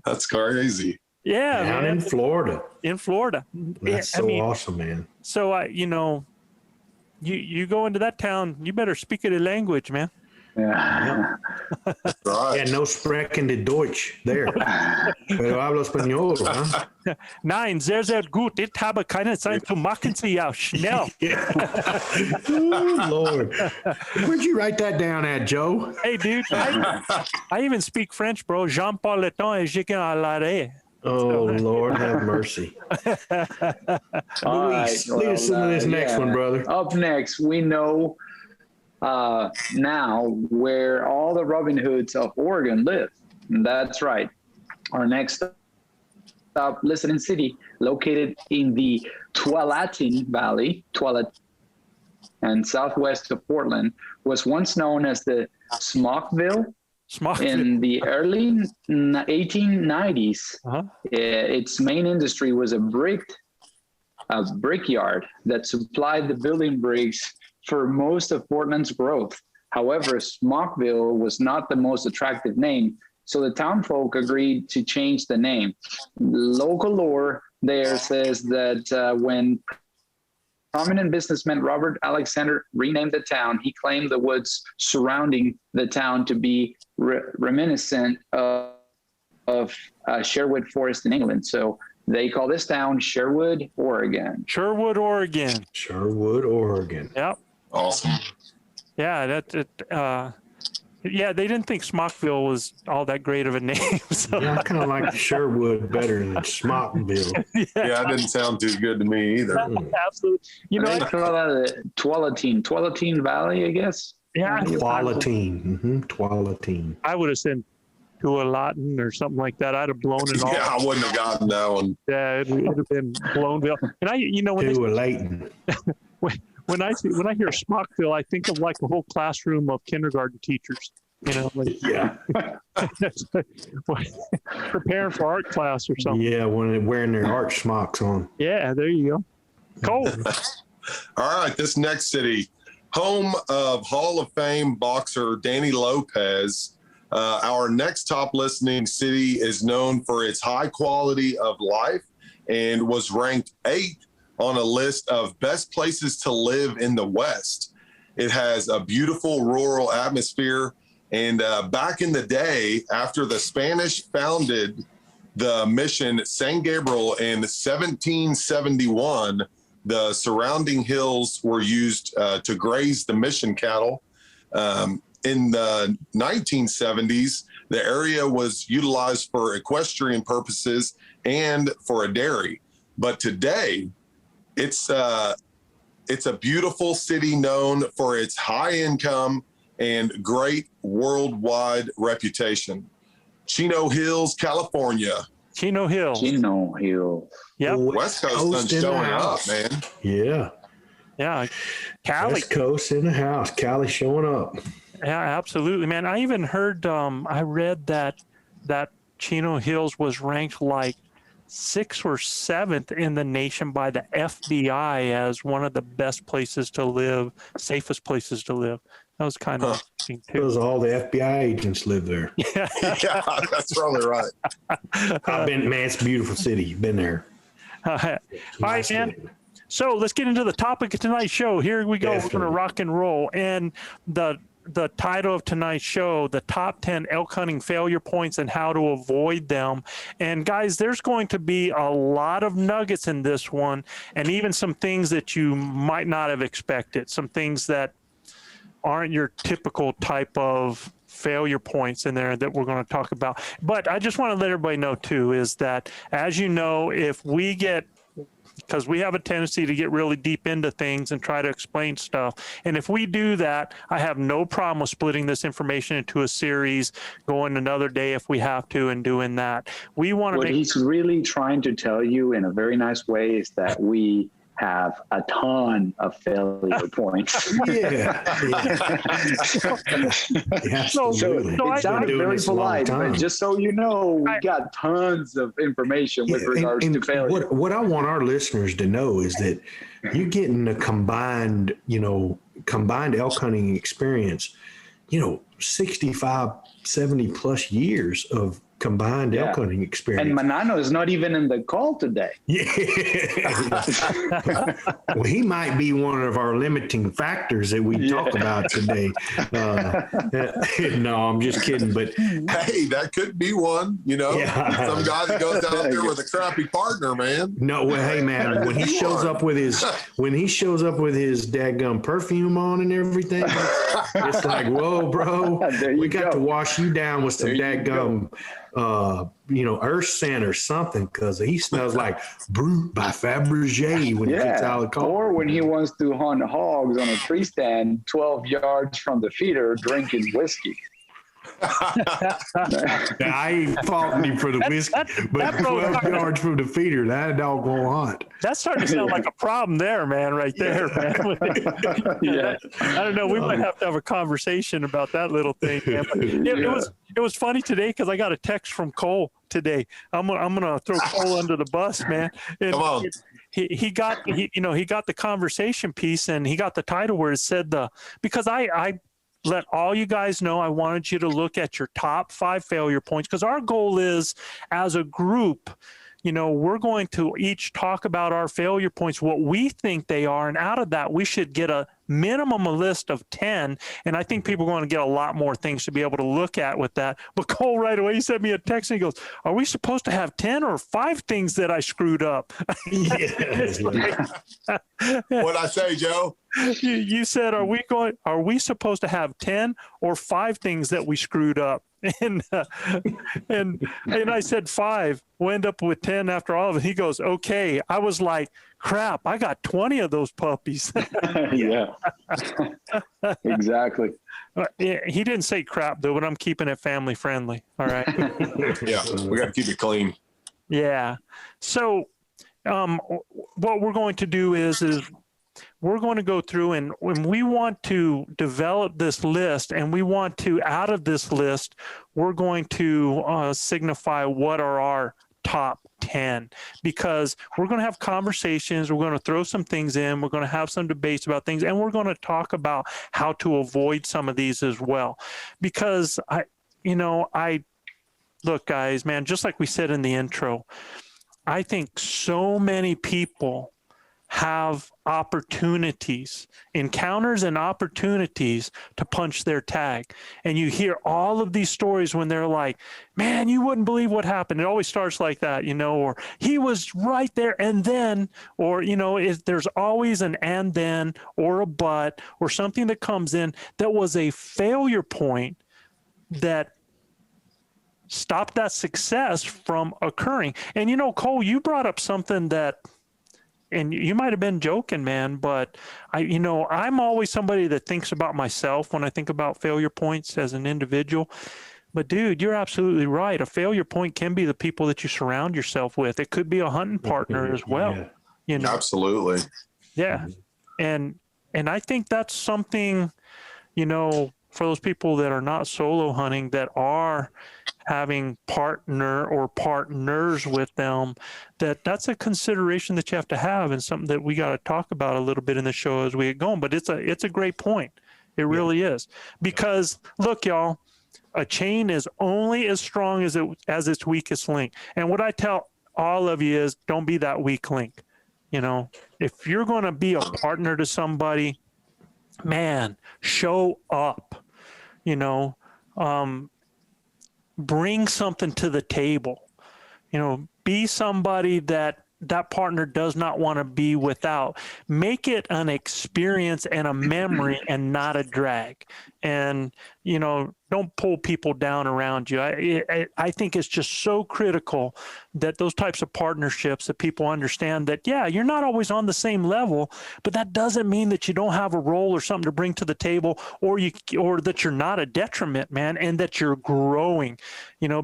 That's crazy.
Yeah,
Down
man.
in Florida.
In Florida.
That's so awesome, man.
So, you go into that town, you better speak the language, man.
Yeah.
Right.
Yeah, no sprechen de Deutsch there. Pero hablo español, huh?
Nein, sehr, sehr gut. Ich habe keine Zeit zu machen, Sie ja schnell.
Oh, Lord. Where'd you write that down at, Joe?
Hey, dude, I even speak French, bro. Jean-Paul Le Temps et Giglia l'arrêt.
Oh, Lord, have mercy.
All
Luis,
right,
lead us into this next one, brother.
Up next, we know now where all the Robin Hoods of Oregon live. That's right. Our next stop listening city, located in the Tualatin Valley, and southwest of Portland, was once known as the Smockville. In the early 1890s, its main industry was a brickyard that supplied the building bricks for most of Portland's growth. However, Smockville was not the most attractive name, so the townfolk agreed to change the name. Local lore there says that when prominent businessman Robert Alexander renamed the town, he claimed the woods surrounding the town to be reminiscent of Sherwood Forest in England. So they call this town Sherwood, Oregon.
Sherwood, Oregon.
Sherwood, Oregon.
Yep.
Awesome.
Yeah, yeah, they didn't think Smockville was all that great of a name. So.
Yeah, I kind of like Sherwood better than Smockville.
Yeah, it didn't sound too good to me either.
Absolutely.
They call that Tualatin Valley, I guess.
Yeah.
Tualatin. Tualatin.
I would have said Tualatin or something like that. I'd have blown it off.
Yeah, I wouldn't have gotten that one.
Yeah, it'd have been Blownville. And when I hear Smockville, I think of like a whole classroom of kindergarten teachers.
Yeah.
Preparing for art class or something.
Yeah, when they're wearing their art smocks on.
Yeah, there you go. Cool.
All right, this next city, home of Hall of Fame boxer Danny Lopez. Our next top listening city is known for its high quality of life and was ranked 8th on a list of best places to live in the West. It has a beautiful rural atmosphere. And back in the day, after the Spanish founded the mission San Gabriel in 1771, the surrounding hills were used to graze the mission cattle. In the 1970s, the area was utilized for equestrian purposes and for a dairy. But today, it's a beautiful city known for its high income and great worldwide reputation. Chino Hills, California.
Chino Hills.
Chino Hills.
Yep.
West Coast
in the
showing up,
house.
man.
Yeah.
Yeah. Cali.
West Coast in the house. Cali showing up.
Yeah, absolutely, man. I even heard, I read that Chino Hills was ranked like 6th or 7th in the nation by the FBI as one of the best places to live, safest places to live. That was kind of interesting too.
Because all the FBI agents live there.
Yeah, that's probably right.
I've been, man, it's a beautiful city. You've been there.
All right, man. So let's get into the topic of tonight's show. Here we go.
Definitely.
We're going to rock and roll. And the title of tonight's show, the top 10 elk hunting failure points and how to avoid them. And guys, there's going to be a lot of nuggets in this one, and even some things that you might not have expected, some things that aren't your typical type of failure points in there that we're going to talk about. But I just want to let everybody know too, is that, as you know, if we get, because we have a tendency to get really deep into things and try to explain stuff. And if we do that, I have no problem with splitting this information into a series, going another day if we have to, and doing that. We want to
What he's really trying to tell you in a very nice way is that we have a ton of failure points.
Yeah. Absolutely.
So it sounded very polite, but just so you know, we got tons of information with regards to failure.
What I want our listeners to know is that you're getting a combined elk hunting experience, 65, 70 plus years of combined elk hunting experience.
And Manano is not even in the call today.
Yeah. Well, he might be one of our limiting factors that we talk about today. No, I'm just kidding. But
hey, that could be one, some guy that goes out there with a crappy partner, man.
No, well, hey man, when he shows up with his dadgum perfume on and everything, it's like, whoa, bro, we got to wash you down with some dadgum earth scent or something, because he smells like Brute by Fabergé when he gets out of the car.
Or when he wants to hunt hogs on a tree stand 12 yards from the feeder drinking whiskey.
I ain't faulting him for the whiskey, but 12 yards from the feeder, that dog won't hunt.
That's starting to sound like a problem there, man, right there, man.
Yeah.
I don't know. We might have to have a conversation about that little thing, man. But it was funny today because I got a text from Cole today. I'm gonna throw Cole under the bus, man. And
come on.
He got the conversation piece, and he got the title where it said because I let all you guys know I wanted you to look at your top 5 failure points, because our goal is, as a group, we're going to each talk about our failure points, what we think they are, and out of that we should get a list of 10, and I think people are going to get a lot more things to be able to look at with that. But Cole right away, he sent me a text and he goes, are we supposed to have 10 or 5 things that I screwed up?
What'd I say, Joe?
You said, are we supposed to have 10 or 5 things that we screwed up? And I said 5. We'll end up with 10 after all of it. He goes, okay. I was like, crap, I got 20 of those puppies.
Yeah. Exactly.
He didn't say crap though, but I'm keeping it family friendly. All right.
Yeah, we got to keep it clean.
Yeah. So what we're going to do is we're going to go through, and when we want to develop this list, and we want to, out of this list, we're going to signify what are our top 10, because we're going to have conversations, we're going to throw some things in, we're going to have some debates about things, and we're going to talk about how to avoid some of these as well. Because I look, guys, man, just like we said in the intro, I think so many people have encounters and opportunities to punch their tag. And you hear all of these stories when they're like, man, you wouldn't believe what happened. It always starts like that, or he was right there and then, or, there's always an and then, or a but, or something that comes in that was a failure point that stopped that success from occurring. And, Cole, you brought up something that and you might have been joking, man, but I'm always somebody that thinks about myself when I think about failure points as an individual. But dude, you're absolutely right. A failure point can be the people that you surround yourself with. It could be a hunting partner as well.
Absolutely.
Yeah. And I think that's something, for those people that are not solo hunting, that are having partner or partners with them, that's a consideration that you have to have, and something that we got to talk about a little bit in the show as we get going. But it's a great point. It really is. Because look, y'all, a chain is only as strong as its weakest link. And what I tell all of you is, don't be that weak link. If you're going to be a partner to somebody, man, show up, bring something to the table, be somebody that partner does not want to be without. Make it an experience and a memory and not a drag. And, don't pull people down around you. I think it's just so critical that those types of partnerships, that people understand that, yeah, you're not always on the same level, but that doesn't mean that you don't have a role or something to bring to the table, or that you're not a detriment, man, and that you're growing,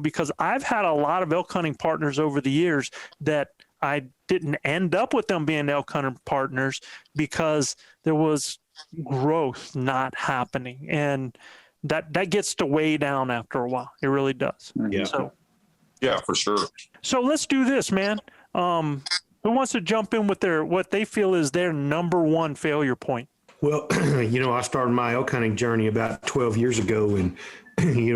because I've had a lot of elk hunting partners over the years that I didn't end up with them being elk hunter partners because there was growth not happening. And that gets to weigh down after a while. It really does.
Yeah.
So,
Yeah, for sure.
So let's do this, man. Who wants to jump in with what they feel is their number one failure point?
Well, I started my elk hunting journey about 12 years ago, and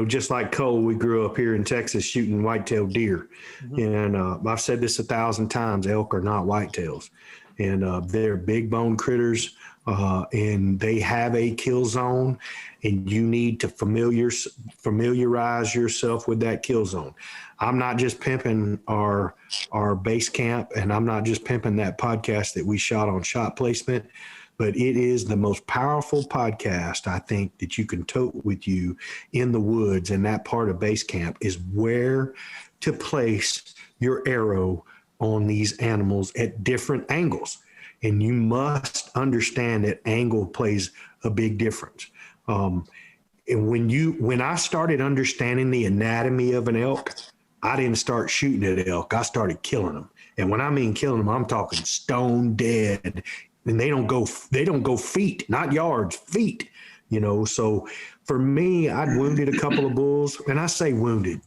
just like Cole, we grew up here in Texas shooting white-tailed deer. And I've said this 1,000 times, elk are not whitetails. And they're big bone critters, and they have a kill zone, and you need to familiarize yourself with that kill zone. I'm not just pimping our base camp, and I'm not just pimping that podcast that we shot on Shot Placement, but it is the most powerful podcast, I think, that you can tote with you in the woods. And that part of base camp is where to place your arrow on these animals at different angles. And you must understand that angle plays a big difference. And when I started understanding the anatomy of an elk, I didn't start shooting at elk. I started killing them. And when I mean killing them, I'm talking stone dead. And they don't go feet, not yards, feet, So for me, I'd wounded a couple of bulls, and I say wounded,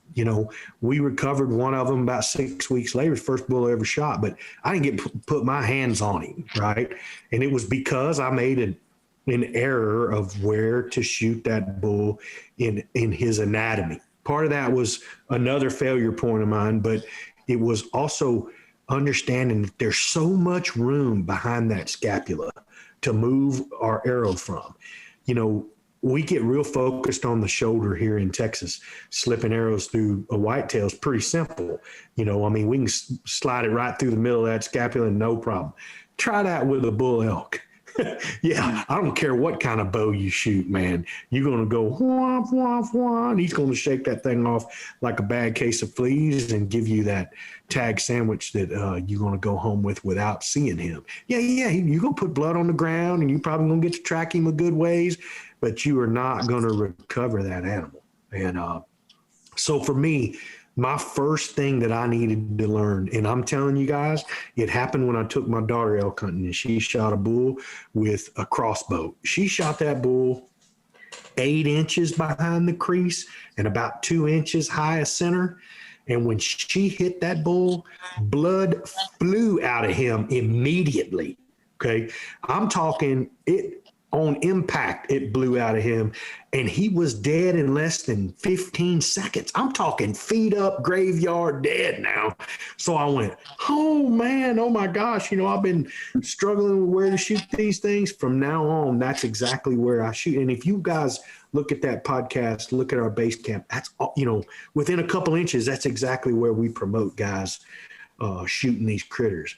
we recovered one of them about 6 weeks later, first bull I ever shot, but I didn't get put my hands on him. Right. And it was because I made an error of where to shoot that bull in his anatomy. Part of that was another failure point of mine, but it was also understanding that there's so much room behind that scapula to move our arrow from. We get real focused on the shoulder here in Texas. Slipping arrows through a whitetail is pretty simple. We can slide it right through the middle of that scapula, no problem. Try that with a bull elk. Yeah, I don't care what kind of bow you shoot, man. You're going to go whomp, whomp, whomp, and he's going to shake that thing off like a bad case of fleas and give you that tag sandwich that you're going to go home with without seeing him. Yeah, you're going to put blood on the ground, and you're probably going to get to track him a good ways, but you are not going to recover that animal. And so for me, my first thing that I needed to learn, and I'm telling you guys, it happened when I took my daughter elk hunting, and she shot a bull with a crossbow. She shot that bull 8 inches behind the crease and about 2 inches high as center. And when she hit that bull, blood flew out of him immediately. Okay. I'm talking it. On impact, it blew out of him, and he was dead in less than 15 seconds. I'm talking feet up, graveyard dead now. So I went, oh, man, oh, my gosh, I've been struggling with where to shoot these things. From now on, that's exactly where I shoot. And if you guys look at that podcast, look at our base camp, that's, within a couple inches, that's exactly where we promote guys shooting these critters.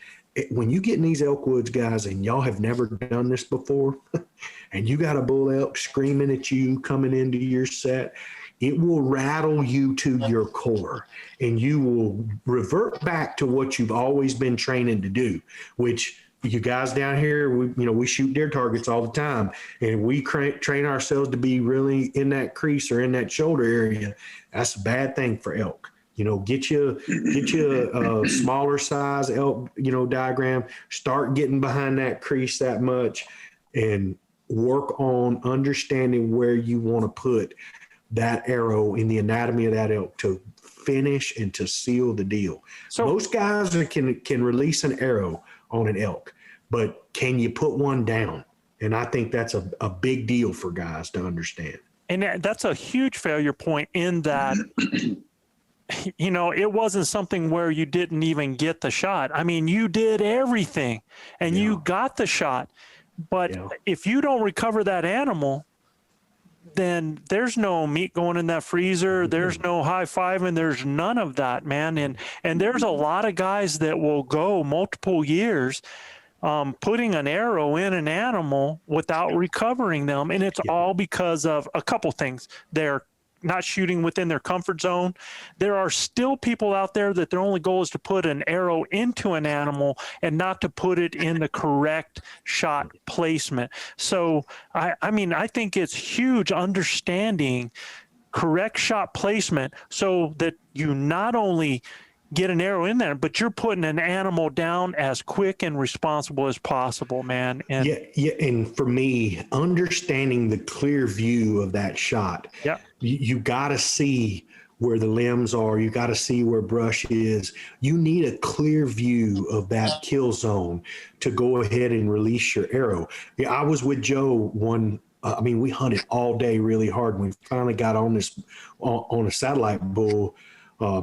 When you get in these elk woods, guys, and y'all have never done this before, and you got a bull elk screaming at you coming into your set, it will rattle you to your core, and you will revert back to what you've always been training to do, which you guys down here, we shoot deer targets all the time, and we train ourselves to be really in that crease or in that shoulder area. That's a bad thing for elk. Get you a smaller size elk, diagram, start getting behind that crease that much, and work on understanding where you want to put that arrow in the anatomy of that elk to finish and to seal the deal. So most guys can release an arrow on an elk, but can you put one down? And I think that's a big deal for guys to understand.
And that's a huge failure point in that, it wasn't something where you didn't even get the shot. I mean, you did everything and you got the shot, but if you don't recover that animal, then there's no meat going in that freezer. There's no high-fiving. There's none of that, man. And there's a lot of guys that will go multiple years putting an arrow in an animal without recovering them. And it's all because of a couple things. They're not shooting within their comfort zone. There are still people out there that their only goal is to put an arrow into an animal and not to put it in the correct shot placement. So, I think it's huge understanding correct shot placement so that you not only get an arrow in there, but you're putting an animal down as quick and responsible as possible, man. And
and for me, understanding the clear view of that shot, you got to see where the limbs are. You got to see where brush is. You need a clear view of that kill zone to go ahead and release your arrow. I was with Joe we hunted all day really hard. We finally got on a satellite bull.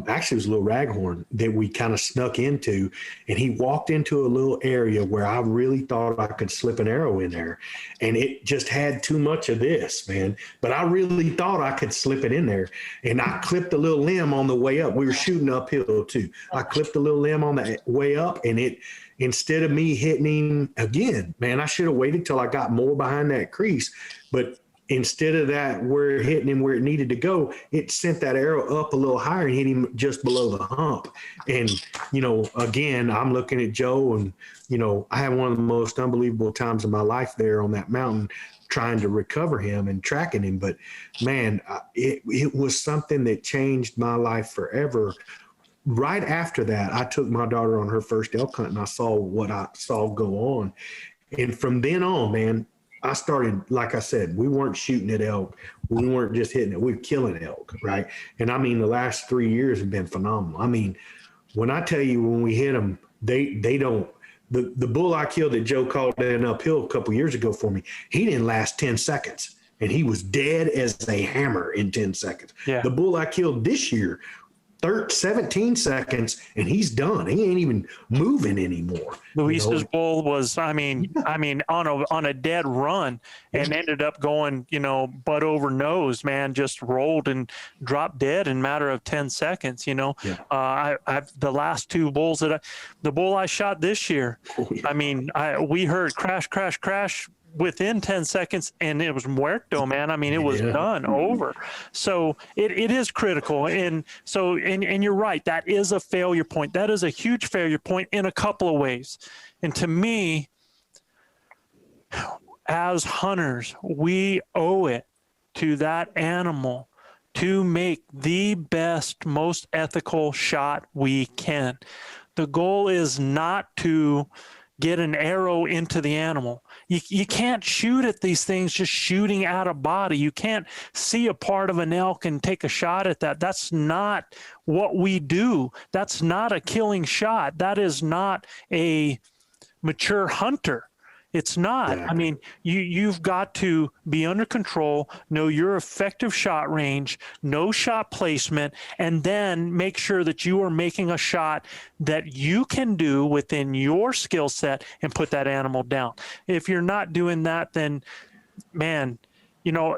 Actually, it was a little raghorn that we kind of snuck into, and he walked into a little area where I really thought I could slip an arrow in there, and it just had too much of this, man. But I really thought I could slip it in there, and I clipped a little limb on the way up. We were shooting uphill too. I clipped a little limb on the way up, and instead of me hitting him again, man, I should have waited till I got more behind that crease, but instead of that, where hitting him where it needed to go, it sent that arrow up a little higher and hit him just below the hump. And, again, I'm looking at Joe and, I had one of the most unbelievable times of my life there on that mountain trying to recover him and tracking him. But, man, it was something that changed my life forever. Right after that, I took my daughter on her first elk hunt and I saw what I saw go on. And from then on, man, I started, like I said, we weren't shooting at elk. We weren't just hitting it. We were killing elk, right? And the last 3 years have been phenomenal. When I tell you, when we hit them, they don't. The bull I killed that Joe called in uphill a couple years ago for me, he didn't last 10 seconds. And he was dead as a hammer in 10 seconds. Yeah. The bull I killed this year, 17 seconds, and he's done. He ain't even moving anymore.
Luis's bull was, on a dead run and ended up going, butt over nose, man, just rolled and dropped dead in a matter of 10 seconds, I've the last two bulls the bull I shot this year, we heard crash, crash, crash within 10 seconds and it was muerto, man. It was done, over. So it is critical. And so, and you're right, that is a failure point. That is a huge failure point in a couple of ways. And to me, as hunters, we owe it to that animal to make the best, most ethical shot we can. The goal is not to get an arrow into the animal. You can't shoot at these things just shooting out of body. You can't see a part of an elk and take a shot at that. That's not what we do. That's not a killing shot. That is not a mature hunter. It's not. Yeah. You've got to be under control, know your effective shot range, know shot placement, and then make sure that you are making a shot that you can do within your skill set and put that animal down. If you're not doing that, then, man,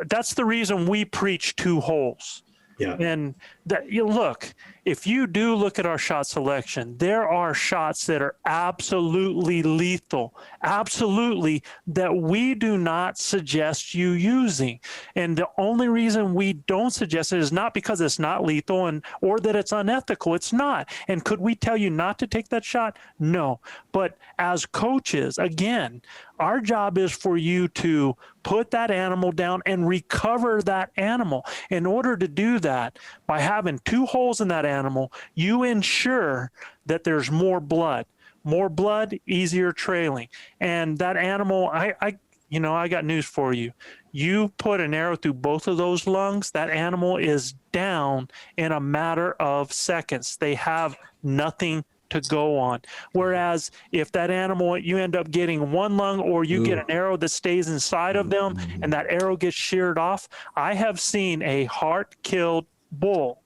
that's the reason we preach 2 holes. Yeah. And that look, if you do look at our shot selection, there are shots that are absolutely lethal, absolutely, that we do not suggest you using. And the only reason we don't suggest it is not because it's not lethal or that it's unethical. It's not. And could we tell you not to take that shot? No. But as coaches, again, our job is for you to put that animal down and recover that animal. In order to do that, by having 2 holes in that animal, you ensure that there's more blood. More blood, easier trailing. And that animal, I got news for you. You put an arrow through both of those lungs, that animal is down in a matter of seconds. They have nothing to go on. Whereas if that animal, you end up getting one lung, or you get an arrow that stays inside of them and that arrow gets sheared off, I have seen a heart-killed bull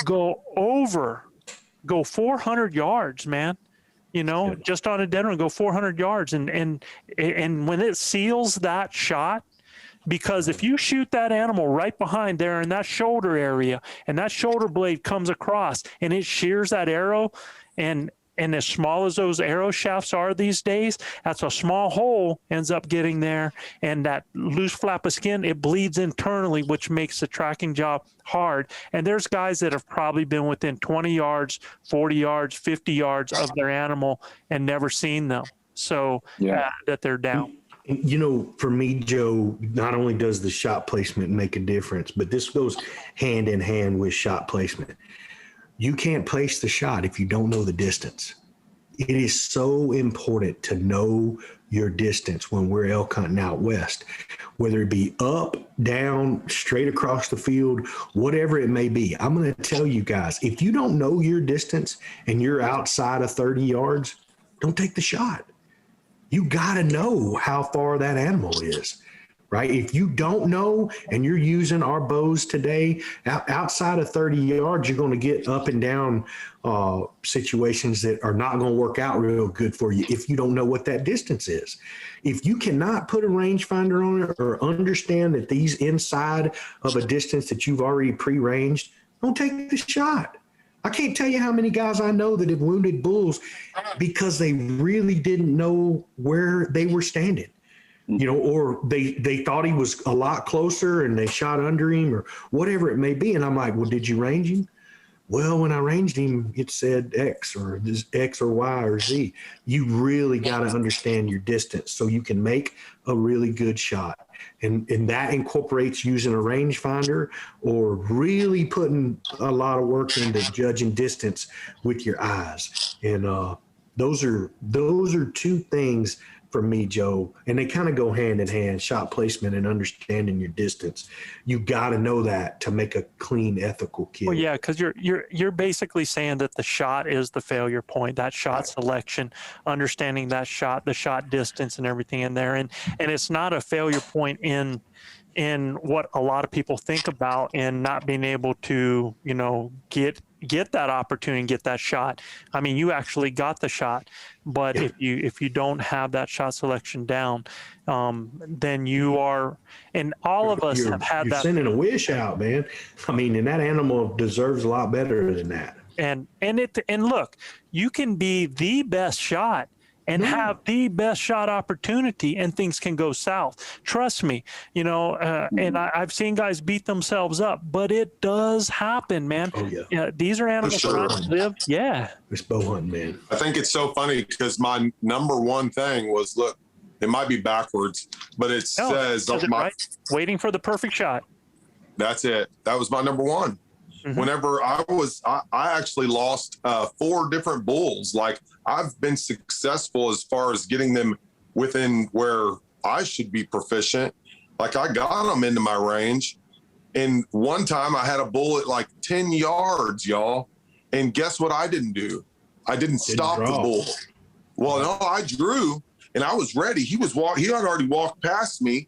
go 400 yards, man. Just on a dead run, go 400 yards. And when it seals that shot, because if you shoot that animal right behind there in that shoulder area, and that shoulder blade comes across and it shears that arrow, and as small as those arrow shafts are these days, that's a small hole ends up getting there, and that loose flap of skin, it bleeds internally, which makes the tracking job hard. And there's guys that have probably been within 20 yards, 40 yards, 50 yards of their animal and never seen them. So that they're down.
For me, Joe, not only does the shot placement make a difference, but this goes hand in hand with shot placement. You can't place the shot if you don't know the distance. It is so important to know your distance when we're elk hunting out west, whether it be up, down, straight across the field, whatever it may be. I'm going to tell you guys, if you don't know your distance and you're outside of 30 yards, don't take the shot. You got to know how far that animal is, right? If you don't know and you're using our bows today, outside of 30 yards, you're going to get up and down situations that are not going to work out real good for you if you don't know what that distance is. If you cannot put a rangefinder on it or understand that these inside of a distance that you've already pre-ranged, don't take the shot. I can't tell you how many guys I know that have wounded bulls because they really didn't know where they were standing, or they thought he was a lot closer and they shot under him or whatever it may be. And I'm like, well, did you range him? Well, when I ranged him, it said X or this X or Y or Z. You really got to understand your distance so you can make a really good shot. And that incorporates using a rangefinder or really putting a lot of work into judging distance with your eyes. And those are 2 things for me, Joe, and they kind of go hand in hand, shot placement and understanding your distance. You got to know that to make a clean, ethical kill.
Well, yeah, because you're basically saying that the shot is the failure point, that shot selection, understanding that shot, the shot distance and everything in there. And it's not a failure point in what a lot of people think about and not being able to, get that opportunity and get that shot. I mean, you actually got the shot, but if you don't have that shot selection down, then you are, and all of us have had that.
You're sending a wish out, man. I mean, and that animal deserves a lot better than that. And
look, you can be the best shot and have the best shot opportunity, and things can go south. Trust me, and I've seen guys beat themselves up, but it does happen, man.
Oh, yeah.
These are animals trying to live. Yeah.
It's bow hunting, man.
I think it's so funny because my number one thing was, look, it might be backwards, but it says
right? Waiting for the perfect shot.
That's it. That was my number one. Mm-hmm. Whenever I actually lost 4 different bulls. Like, I've been successful as far as getting them within where I should be proficient. Like, I got them into my range. And one time I had a bull at like 10 yards, y'all. And guess what I didn't do? I didn't stop the bull. Well, no, I drew and I was ready. He had already walked past me.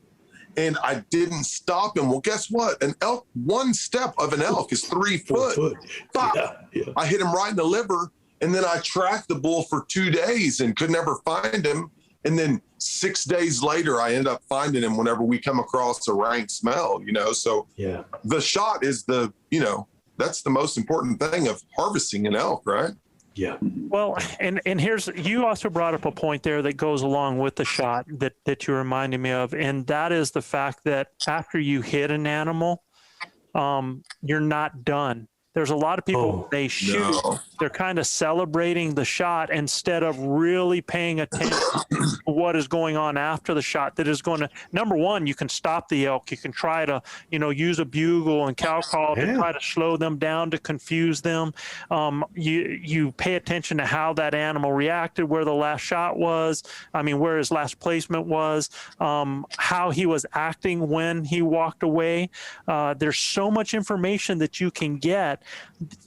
And I didn't stop him. Well, guess what? An elk, one step of an elk is 3 foot. Yeah. I hit him right in the liver, and then I tracked the bull for 2 days and could never find him. And then 6 days later, I end up finding him whenever we come across a rank smell, so
Yeah.
the shot is that's the most important thing of harvesting an elk, right?
Yeah.
Well, and you also brought up a point there that goes along with the shot that you reminded me of, and that is the fact that after you hit an animal, you're not done. There's a lot of people, they shoot, they're kind of celebrating the shot instead of really paying attention to what is going on after the shot that is going to, number one, you can stop the elk. You can try to, use a bugle and cow call to try to slow them down, to confuse them. You pay attention to how that animal reacted, where the last shot was, where his last placement was, how he was acting when he walked away. There's so much information that you can get.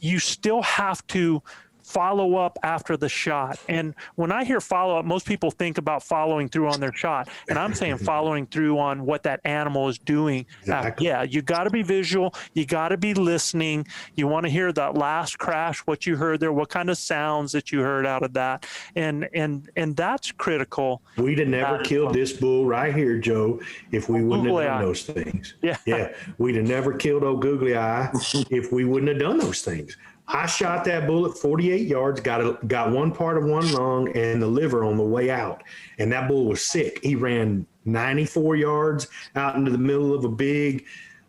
You still have to follow up after the shot. And when I hear follow up, most people think about following through on their shot. And I'm saying following through on what that animal is doing.
Exactly.
Yeah, you got to be visual. You got to be listening. You want to hear that last crash, what you heard there, what kind of sounds that you heard out of that. And that's critical.
We'd have never killed this bull right here, Joe, if we wouldn't have done those things.
Yeah.
We'd have never killed old Googly Eye if we wouldn't have done those things. I shot that bull at 48 yards, got one part of one lung and the liver on the way out. And that bull was sick. He ran 94 yards out into the middle of a big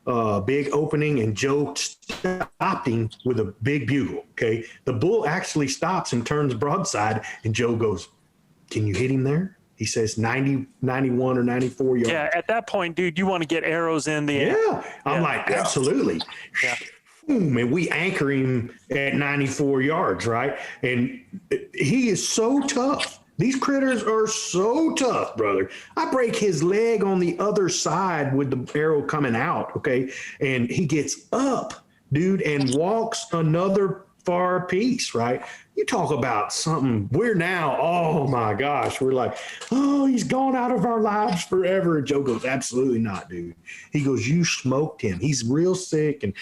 opening, and Joe stopped him with a big bugle. Okay. The bull actually stops and turns broadside, and Joe goes, "Can you hit him there?" He says 90, 91 or 94 yards.
Yeah. At that point, dude, you want to get arrows in the air.
Yeah. I'm like, absolutely.
Yeah.
And we anchor him at 94 yards, right? And he is so tough. These critters are so tough, brother. I break his leg on the other side with the arrow coming out, okay? And he gets up, dude, and walks another far piece, right? You talk about something. We're now, oh my gosh, we're like, oh, he's gone out of our lives forever. And Joe goes, absolutely not, dude. He goes, you smoked him. He's real sick. And,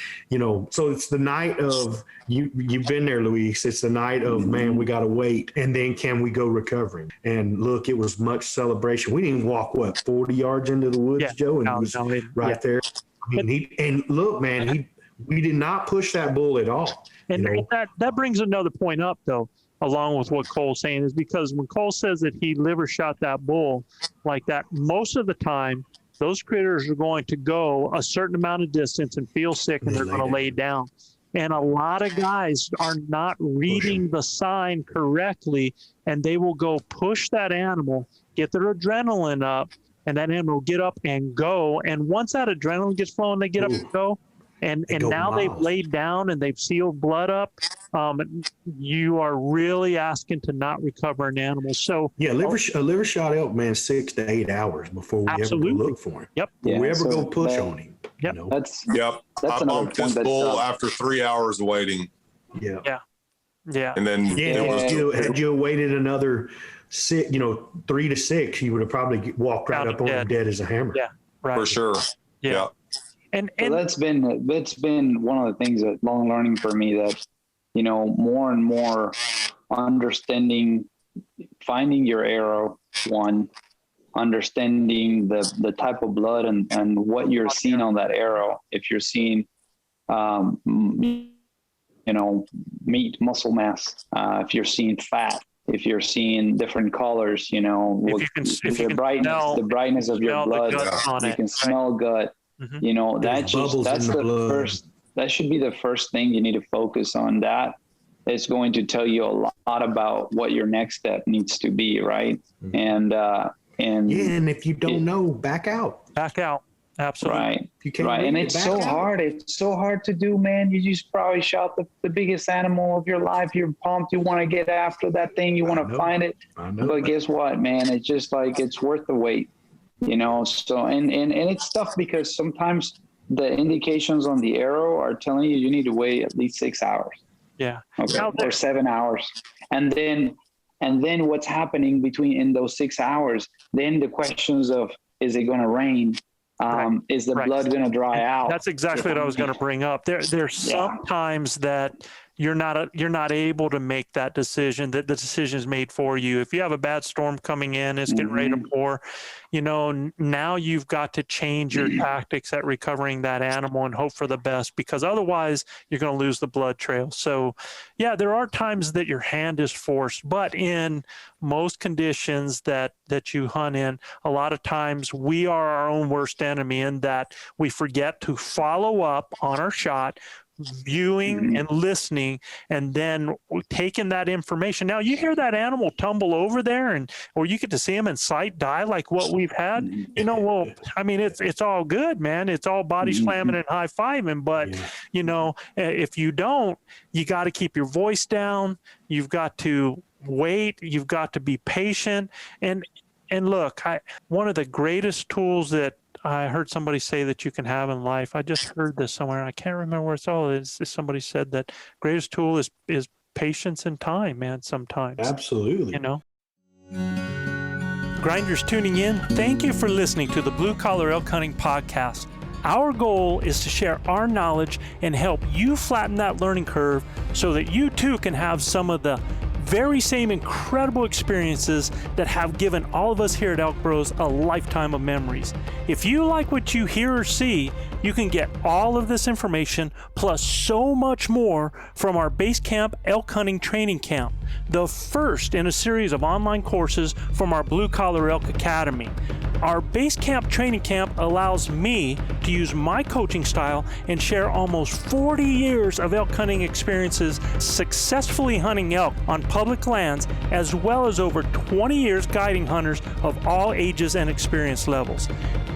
so it's the night of, you've been there, Luis. It's the night of, man, we got to wait. And then can we go recover him? And look, it was much celebration. We didn't walk, 40 yards into the woods, Joe? And he was right there. And look, man, we did not push that bull at all.
And that brings another point up, though, along with what Cole's saying, is because when Cole says that he liver shot that bull like that, most of the time, those critters are going to go a certain amount of distance and feel sick, and they're going to lay down. And a lot of guys are not reading the sign correctly, and they will go push that animal, get their adrenaline up, and that animal will get up and go. And once that adrenaline gets flowing, they get up and go. And now they've laid down and they've sealed blood up. You are really asking to not recover an animal. So
a liver shot elk, man, 6 to 8 hours before we ever go look for him.
Yep.
Before we ever go push on him.
Yep.
That's
I bumped this bull after 3 hours of waiting.
Yeah.
And then
had you waited another 3 to 6, you would have probably walked right up on him dead as a hammer.
Yeah. Right.
For sure. Yeah.
And
that's been one of the things that long learning for me, that more and more understanding, finding your arrow, one, understanding the type of blood and what you're seeing on that arrow. If you're seeing meat, muscle mass, if you're seeing fat, if you're seeing different colors, the brightness of your blood, you can smell gut.
Mm-hmm.
That should be the first thing you need to focus on. That is going to tell you a lot about what your next step needs to be, right?
Mm-hmm. And if you don't know, back out.
Absolutely.
Right.
You can't
and it's so hard. It's so hard to do, man. You just probably shot the biggest animal of your life. You're pumped. You want to get after that thing. You want to find it. But guess what, man? It's just like, it's worth the wait. So and it's tough because sometimes the indications on the arrow are telling you need to wait at least 6 hours.
Yeah.
Okay. Or 7 hours. And then what's happening in those 6 hours, then the questions of, is it going to rain? Is the blood going to dry out?
That's exactly what I was going to bring up. There's sometimes that you're not able to make that decision, that the decision is made for you. If you have a bad storm coming in, it's getting ready to pour, now you've got to change your tactics at recovering that animal and hope for the best, because otherwise you're going to lose the blood trail. So yeah, there are times that your hand is forced, but in most conditions that you hunt in, a lot of times we are our own worst enemy in that we forget to follow up on our shot, viewing and listening, and then taking that information. Now you hear that animal tumble over there, or you get to see him in sight die like what we've had. Well, I mean, it's all good, man. It's all body slamming and high fiving, but if you don't, you got to keep your voice down. You've got to wait. You've got to be patient. And look, one of the greatest tools that I heard somebody say that you can have in life. I just heard this somewhere. I can't remember where it's all. Somebody said that greatest tool is patience and time, man, sometimes.
Absolutely.
Grinders tuning in, thank you for listening to the Blue Collar Elk Hunting Podcast. Our goal is to share our knowledge and help you flatten that learning curve so that you too can have some of the very same incredible experiences that have given all of us here at ElkBros a lifetime of memories. If you like what you hear or see, you can get all of this information plus so much more from our Base Camp Elk Hunting Training Camp, the first in a series of online courses from our Blue Collar Elk Academy. Our Base Camp Training Camp allows me to use my coaching style and share almost 40 years of elk hunting experiences successfully hunting elk on public lands, as well as over 20 years guiding hunters of all ages and experience levels.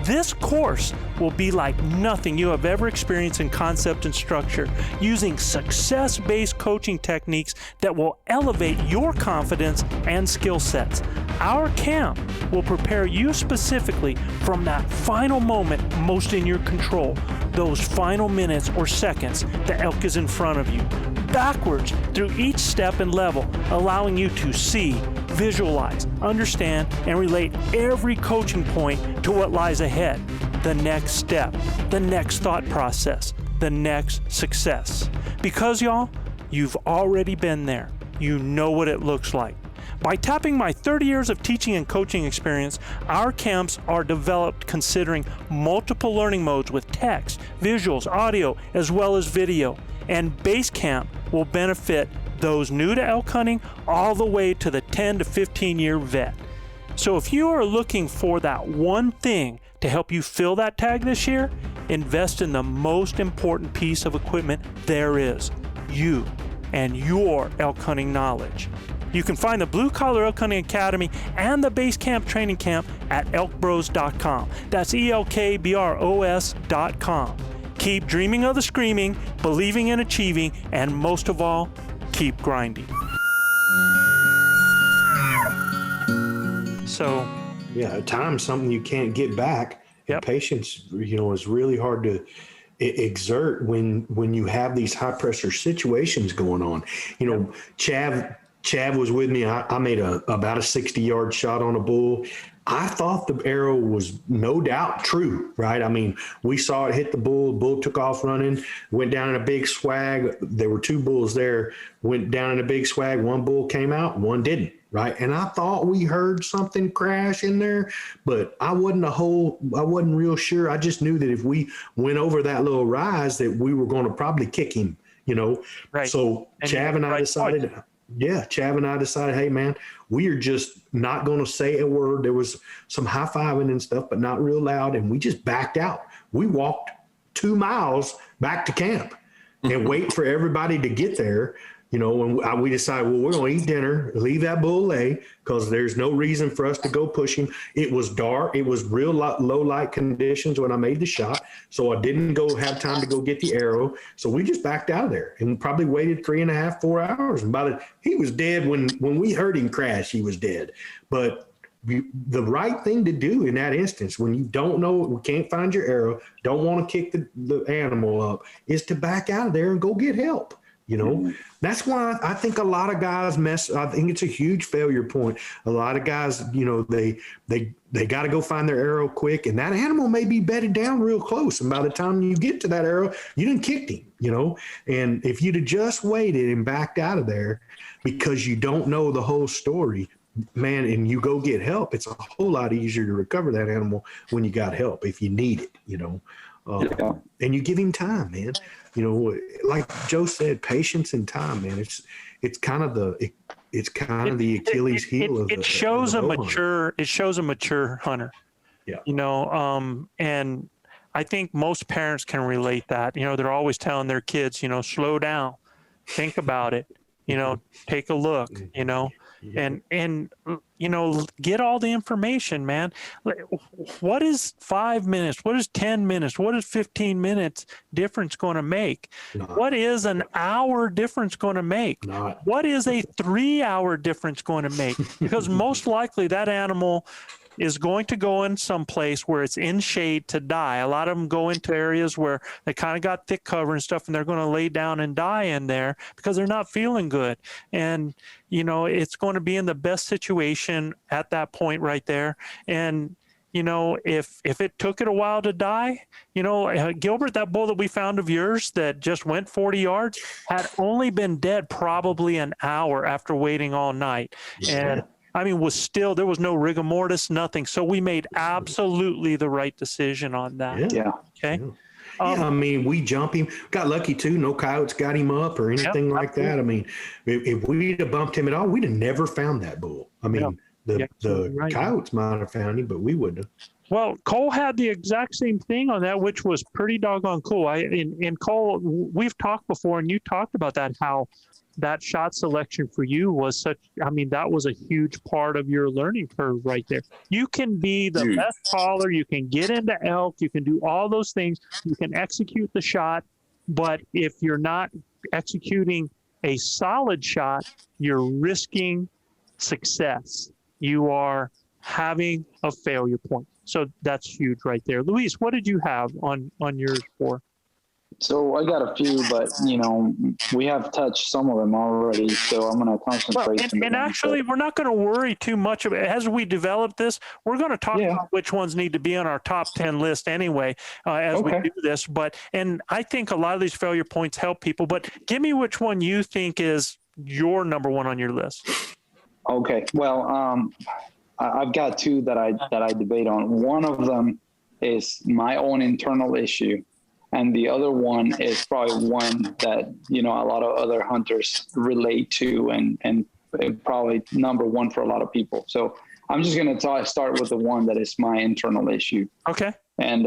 This course will be like nothing you have ever experienced in concept and structure, using success-based coaching techniques that will elevate your confidence and skill sets. Our camp will prepare you specifically from that final moment most in your control, those final minutes or seconds the elk is in front of you, backwards through each step and level, allowing you to see, visualize, understand, and relate every coaching point to what lies ahead, the next step, the next thought process, the next success. Because y'all, you've already been there. You know what it looks like. By tapping my 30 years of teaching and coaching experience, our camps are developed considering multiple learning modes with text, visuals, audio, as well as video. And Base Camp will benefit those new to elk hunting all the way to the 10 to 15 year vet. So if you are looking for that one thing to help you fill that tag this year, invest in the most important piece of equipment there is, you and your elk hunting knowledge. You can find the Blue Collar Elk Hunting Academy and the Base Camp Training Camp at ElkBros.com. That's ElkBros.com. Keep dreaming of the screaming, believing in achieving, and most of all, keep grinding. So,
yeah, time's something you can't get back.
Yep.
Patience, is really hard to exert when you have these high pressure situations going on. Chav was with me. I made about a 60-yard shot on a bull. I thought the arrow was no doubt true, right? I mean, we saw it hit the bull. The bull took off running, went down in a big swag. There were two bulls there, went down in a big swag. One bull came out, one didn't, right? And I thought we heard something crash in there, but I wasn't real sure. I just knew that if we went over that little rise that we were going to probably kick him,
Right.
So Chav and I decided... Yeah, Chav and I decided, hey, man, we are just not going to say a word. There was some high-fiving and stuff, but not real loud, and we just backed out. We walked 2 miles back to camp and wait for everybody to get there. And we decided, well, we're going to eat dinner, leave that bull lay, because there's no reason for us to go push him. It was dark. It was real low light conditions when I made the shot, so I didn't have time to go get the arrow. So we just backed out of there and probably waited 3.5, 4 hours. And he was dead when we heard him crash. He was dead. But the right thing to do in that instance, when you don't know, can't find your arrow, don't want to kick the animal up, is to back out of there and go get help. You know, that's why I think a lot of guys mess. I think it's a huge failure point. A lot of guys, you know, they got to go find their arrow quick, and that animal may be bedded down real close. And by the time you get to that arrow, you didn't kick him, you know. And if you'd have just waited and backed out of there because you don't know the whole story, man, and you go get help, it's a whole lot easier to recover that animal when you got help if you need it, you know. And you give him time, man. You know, like Joe said, patience and time, man. It's kind of the Achilles heel of
it shows a mature hunter.
Yeah.
You know, and I think most parents can relate that. You know, they're always telling their kids, you know, slow down, think about it, you know, take a look, you know, and you know, get all the information, man. What is 5 minutes? What is 10 minutes? What is 15 minutes difference going to make? What is an hour difference going to make? What is a 3 hour difference going to make? Because most likely that animal is going to go in some place where it's in shade to die. A lot of them go into areas where they kind of got thick cover and stuff, and they're going to lay down and die in there because they're not feeling good. And, you know, it's going to be in the best situation at that point right there. And, you know, if it took it a while to die, you know, Gilbert, that bull that we found of yours that just went 40 yards had only been dead probably an hour after waiting all night. And I mean, there was no rigor mortis, nothing. So we made absolutely the right decision on that.
Yeah.
Okay.
Yeah, I mean, we jump him. Got lucky too. No coyotes got him up or anything like that. I mean, if we'd have bumped him at all, we'd have never found that bull. I mean, the coyotes might have found him, but we wouldn't have.
Well, Cole had the exact same thing on that, which was pretty doggone cool. And Cole, we've talked before, and you talked about that, how that shot selection for you was that was a huge part of your learning curve right there. You can be the best caller, you can get into elk, you can do all those things, you can execute the shot, but if you're not executing a solid shot, you're risking success. You are having a failure point. So that's huge right there. Luis, what did you have on yours for?
So I got a few, but you know, we have touched some of them already. So I'm going to concentrate.
And actually, we're not going to worry too much about it. As we develop this, we're going to talk about which ones need to be on our top 10 list anyway, as we do this. And I think a lot of these failure points help people, but give me which one you think is your number one on your list.
Okay. Well, I've got two that I debate on. One of them is my own internal issue. And the other one is probably one that, you know, a lot of other hunters relate to and probably number one for a lot of people. So I'm just going to start with the one that is my internal issue.
Okay.
And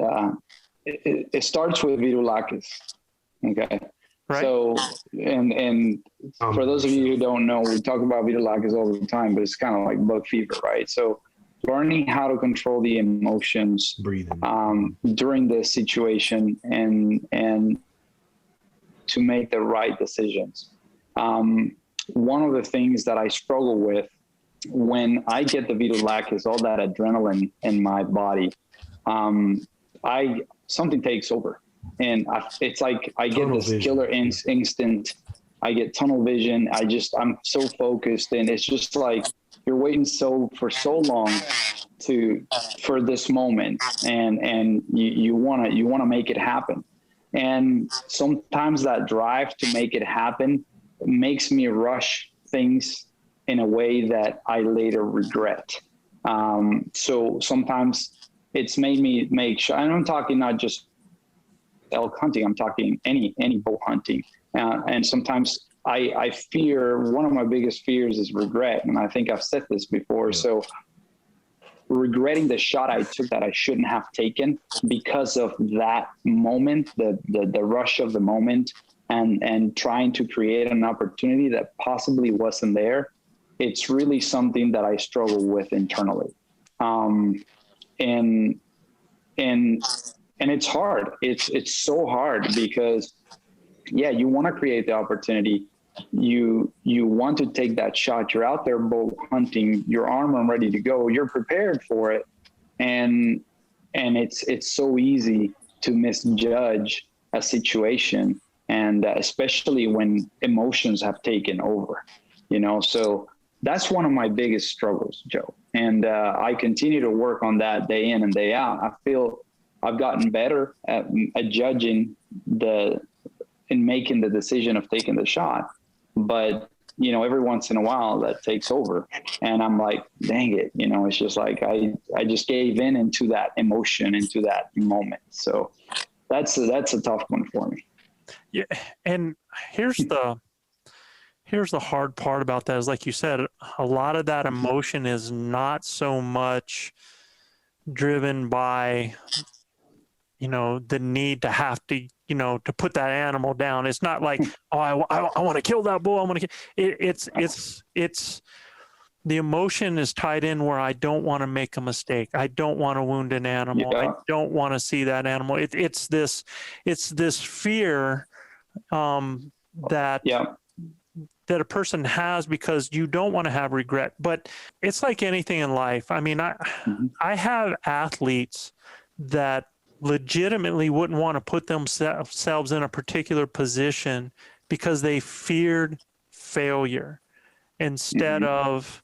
it starts with Virulacus. Okay. Right. So, and for those of you who don't know, we talk about Virulacus all the time, but it's kind of like bug fever, right? So learning how to control the emotions, breathing, during this situation and to make the right decisions. One of the things that I struggle with when I get the Virulacus, all that adrenaline in my body, something takes over. And it's like I get this killer instinct. I get tunnel vision. I'm so focused, and it's just like you're waiting for so long for this moment, and you want to make it happen. And sometimes that drive to make it happen makes me rush things in a way that I later regret. So sometimes it's made me make sure, and I'm talking not just elk hunting, I'm talking any bow hunting. And sometimes I fear, one of my biggest fears is regret. And I think I've said this before. Yeah. So regretting the shot I took that I shouldn't have taken because of that moment, the rush of the moment, and trying to create an opportunity that possibly wasn't there. It's really something that I struggle with internally. And it's hard. It's so hard because, yeah, you want to create the opportunity. You want to take that shot. You're out there bow hunting, your arm ready to go. You're prepared for it. And it's so easy to misjudge a situation And especially when emotions have taken over, so that's one of my biggest struggles, Joe. And I continue to work on that day in and day out. I feel I've gotten better at judging in making the decision of taking the shot. But, every once in a while that takes over and I'm like, dang it. It's just like, I just gave into that emotion, into that moment. So that's a tough one for me.
Yeah. And here's the hard part about that is, like you said, a lot of that emotion is not so much driven by, the need to have to, to put that animal down. It's not like, oh, I want to kill that bull. I want to kill. It's the emotion is tied in where I don't want to make a mistake. I don't want to wound an animal.
Yeah.
I don't want to see that animal. It's this fear that a person has because you don't want to have regret. But it's like anything in life. I mean, I have athletes that legitimately wouldn't want to put themselves in a particular position because they feared failure instead of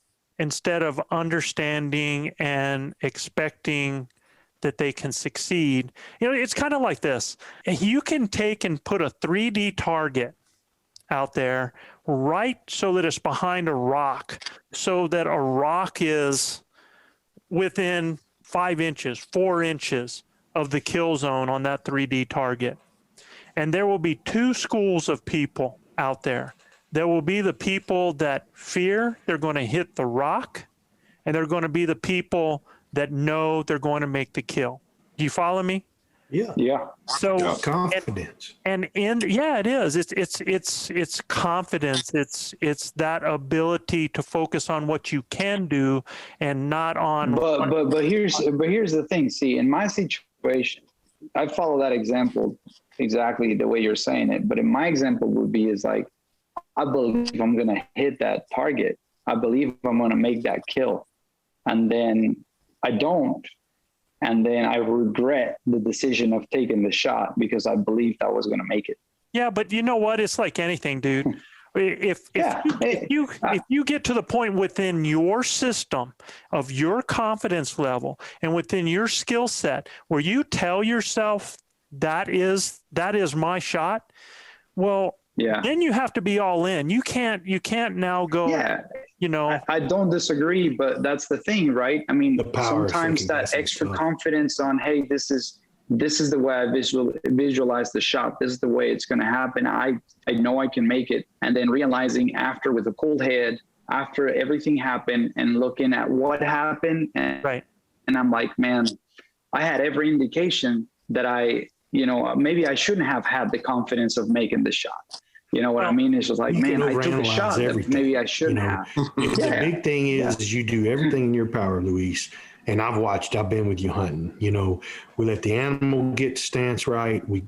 understanding and expecting that they can succeed. It's kind of like this. You can take and put a 3D target out there right so that it's behind a rock, so that a rock is within 5 inches, 4 inches of the kill zone on that 3D target. And there will be two schools of people out there. There will be the people that fear they're going to hit the rock, and there are going to be the people that know they're going to make the kill. Do you follow me?
Yeah.
Yeah.
So
confidence.
And it is. It's confidence. It's that ability to focus on what you can do and not on.
But here's the thing. See, in my situation, I follow that example exactly the way you're saying it. But in my example would be is like, I believe I'm going to hit that target. I believe I'm going to make that kill, and then I don't. And then I regret the decision of taking the shot because I believed I was going to make it.
Yeah, but you know what? It's like anything, dude. If you get to the point within your system of your confidence level and within your skill set where you tell yourself that is my shot, well, then you have to be all in. You can't now go. Yeah.
I don't disagree, but that's the thing, right? I mean, sometimes that extra confidence on, hey, this is the way I visualize the shot. This is the way it's going to happen. I know I can make it. And then realizing after with a cold head, after everything happened and looking at what happened. And I'm like, man, I had every indication that maybe I shouldn't have had the confidence of making the shot. You know what I mean? It's just like, man, I took a shot that maybe I shouldn't have.
The big thing is you do everything in your power, Luis. And I've been with you hunting. We let the animal get stance right. We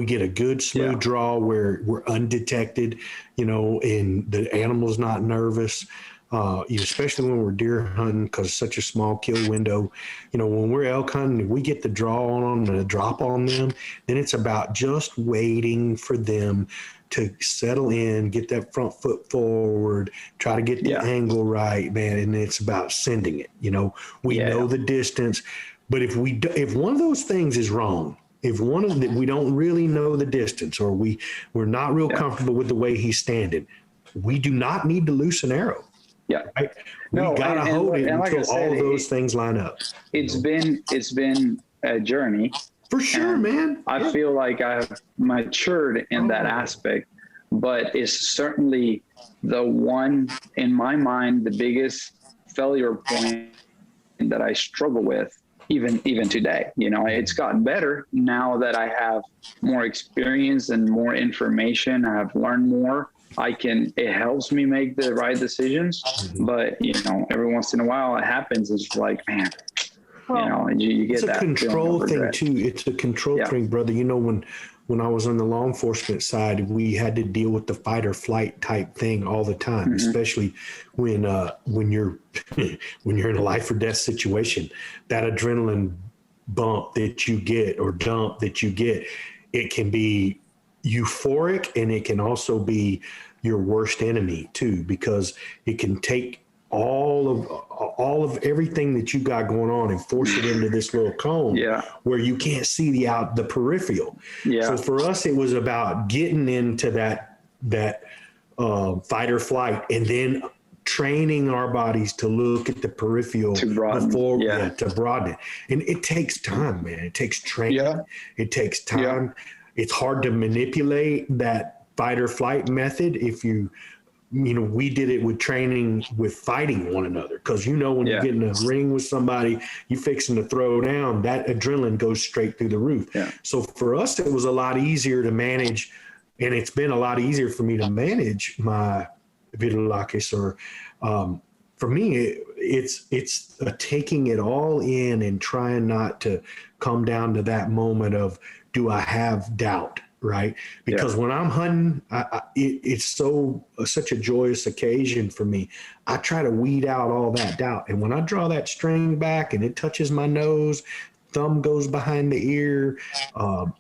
get a good smooth draw where we're undetected, and the animal's not nervous. Especially when we're deer hunting, because it's such a small kill window. When we're elk hunting, if we get the draw on them and a drop on them, then it's about just waiting for them to settle in, get that front foot forward, try to get the angle right, man. And it's about sending it. We know the distance, but if one of those things is wrong, if we don't really know the distance, or we're not real comfortable with the way he's standing, we do not need to loose an arrow.
Yeah.
Right? We gotta hold it until all those things line up.
It's been a journey.
For sure, man.
I feel like I've matured in that aspect, but it's certainly the one, in my mind, the biggest failure point that I struggle with even today. It's gotten better now that I have more experience and more information. I have learned more. It helps me make the right decisions, but every once in a while it happens. It's like, man, you get that.
It's a control thing too. It's a control thing, brother. When I was on the law enforcement side, we had to deal with the fight or flight type thing all the time, especially when you're in a life or death situation. That adrenaline bump that you get or dump that you get, it can be euphoric, and it can also be your worst enemy too, because it can take all of everything that you got going on and force it into this little cone where you can't see the peripheral. So for us, it was about getting into that fight or flight, and then training our bodies to look at the peripheral to broaden it. And it takes time, man. It takes training. It takes time. It's hard to manipulate that fight or flight method if we did it with training with fighting one another, because when you get in a ring with somebody, you fixing to throw down, that adrenaline goes straight through the roof. So for us, it was a lot easier to manage, and it's been a lot easier for me to manage my vitiligo. Or for me, it's taking it all in and trying not to come down to that moment of, do I have doubt? Right. Because when I'm hunting, it's such a joyous occasion for me. I try to weed out all that doubt. And when I draw that string back and it touches my nose, thumb goes behind the ear,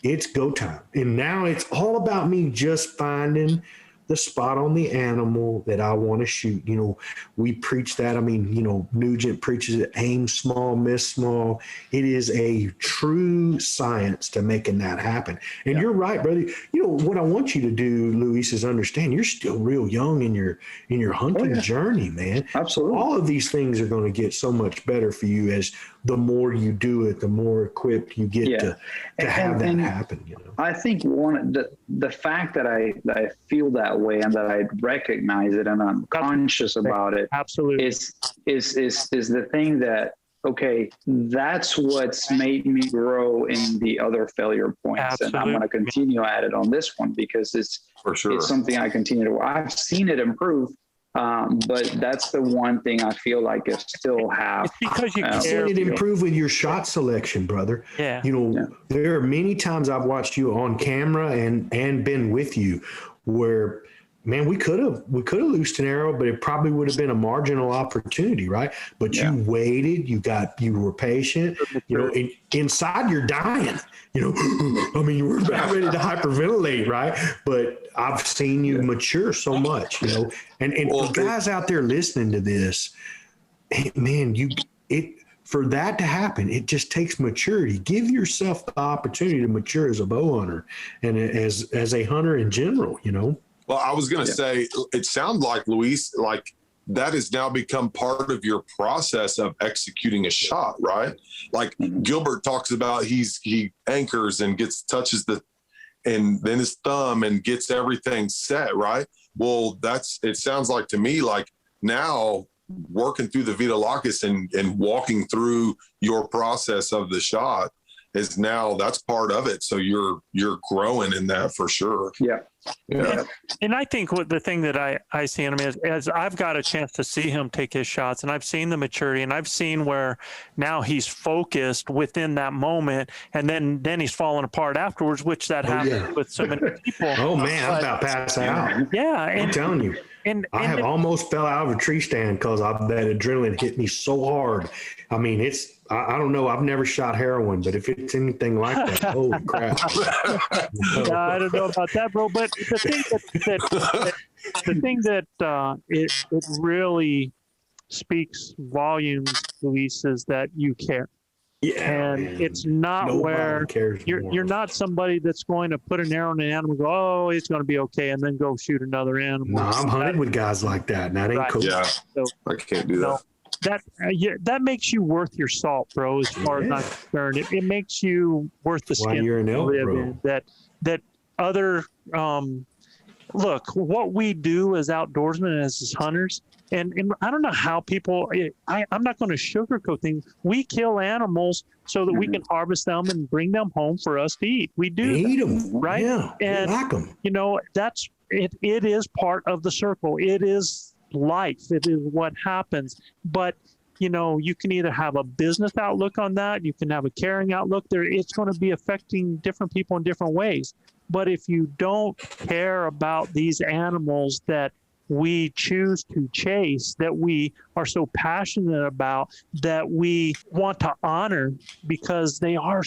it's go time. And now it's all about me just finding the spot on the animal that I want to shoot. We preach that. I mean, Nugent preaches it, aim small, miss small. It is a true science to making that happen. And you're right, brother. What I want you to do, Luis, is understand you're still real young in your hunting journey, man.
Absolutely.
All of these things are going to get so much better for you as the more you do it, the more equipped you get to have that happen.
I think the fact that I feel that way and that I recognize it and I'm conscious about it,
absolutely,
is the thing that, okay, that's what's made me grow in the other failure points.
Absolutely.
And I'm going to continue at it on this one, because it's something I continue to, I've seen it improve. But that's the one thing I feel like I still have.
It's because you
I've seen it improve with your shot selection, brother. There are many times I've watched you on camera and been with you where, man, we could have loosed an arrow, but it probably would have been a marginal opportunity, right? But you waited, you were patient, inside you're dying, I mean, you were about ready to hyperventilate, right? But I've seen you mature so much, and for guys out there listening to this, man, for that to happen, it just takes maturity. Give yourself the opportunity to mature as a bow hunter and as a hunter in general,
Well, I was going to say, it sounds like, Luis, like that has now become part of your process of executing a shot, right? Like Gilbert talks about, he anchors and touches and then his thumb and gets everything set, right? Well, it sounds like to me, like now working through the Vitiligo and walking through your process of the shot is now, that's part of it. So you're growing in that for sure.
Yeah.
And I think the thing that I see in him is, as I've got a chance to see him take his shots, and I've seen the maturity, and I've seen where now he's focused within that moment, and then he's falling apart afterwards, which happens with so many people.
Oh man, I'm about to pass out.
Yeah,
I'm telling you. I have almost fell out of a tree stand because that adrenaline hit me so hard. I mean, I don't know. I've never shot heroin, but if it's anything like that, holy crap.
I don't know about that, bro. But the thing that it really speaks volumes, Luis, is that you care. Yeah, and man. It's not where you're not somebody that's going to put an arrow in an animal and go, oh, it's going to be okay, and then go shoot another animal.
No, I'm hunting with guys like that, and that ain't cool.
Yeah, so, I can't do that.
That makes you worth your salt, bro. As far as I'm concerned, it makes you worth the skin.
Why you're an elk, bro.
That other look, what we do as outdoorsmen, as hunters. And I don't know how people, I'm not going to sugarcoat things. We kill animals so that we can harvest them and bring them home for us to eat. We do
eat them,
right?
Yeah,
and
like them.
That's it. It is part of the circle. It is life. It is what happens. But you can either have a business outlook on that. You can have a caring outlook. It's going to be affecting different people in different ways. But if you don't care about these animals that we choose to chase, that we are so passionate about, that we want to honor because they are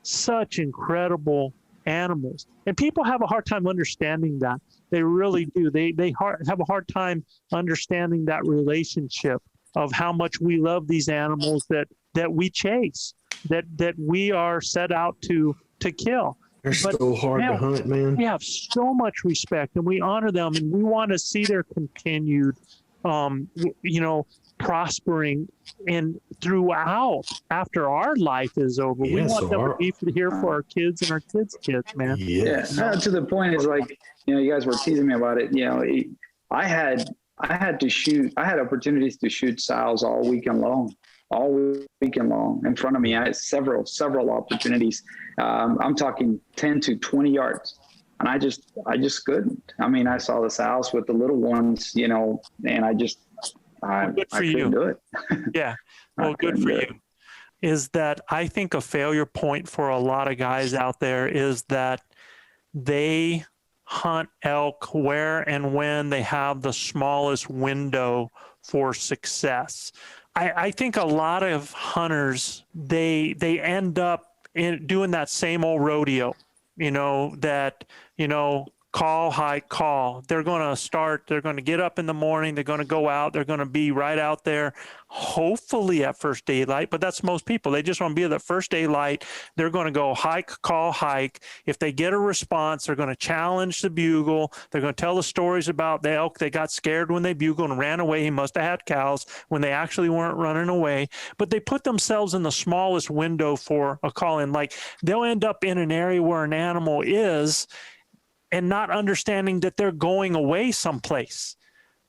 such incredible animals. And people have a hard time understanding that. They really do. They have a hard time understanding that relationship of how much we love these animals that we chase, that we are set out to kill.
They're so hard to hunt, man.
We have so much respect, and we honor them, and we want to see their continued, prospering and throughout after our life is over. We want them to be here for our kids and our kids' kids, man.
Yes.
Yeah. To the point is like, you guys were teasing me about it. I had opportunities to shoot sows all weekend long in front of me. I had several opportunities. I'm talking 10 to 20 yards. And I just couldn't. I mean, I saw the sows with the little ones, and I couldn't do it.
Yeah. Well, good for you. Is that I think a failure point for a lot of guys out there is that they hunt elk where and when they have the smallest window for success. I think a lot of hunters, they end up doing that same old rodeo, call, hike, call. They're going to get up in the morning. They're going to go out. They're going to be right out there, hopefully at first daylight, but that's most people. They just want to be at the first daylight. They're going to go hike, call, hike. If they get a response, they're going to challenge the bugle. They're going to tell the stories about the elk. They got scared when they bugled and ran away. He must have had cows when they actually weren't running away. But they put themselves in the smallest window for a call in. Like they'll end up in an area where an animal is, and not understanding that they're going away someplace.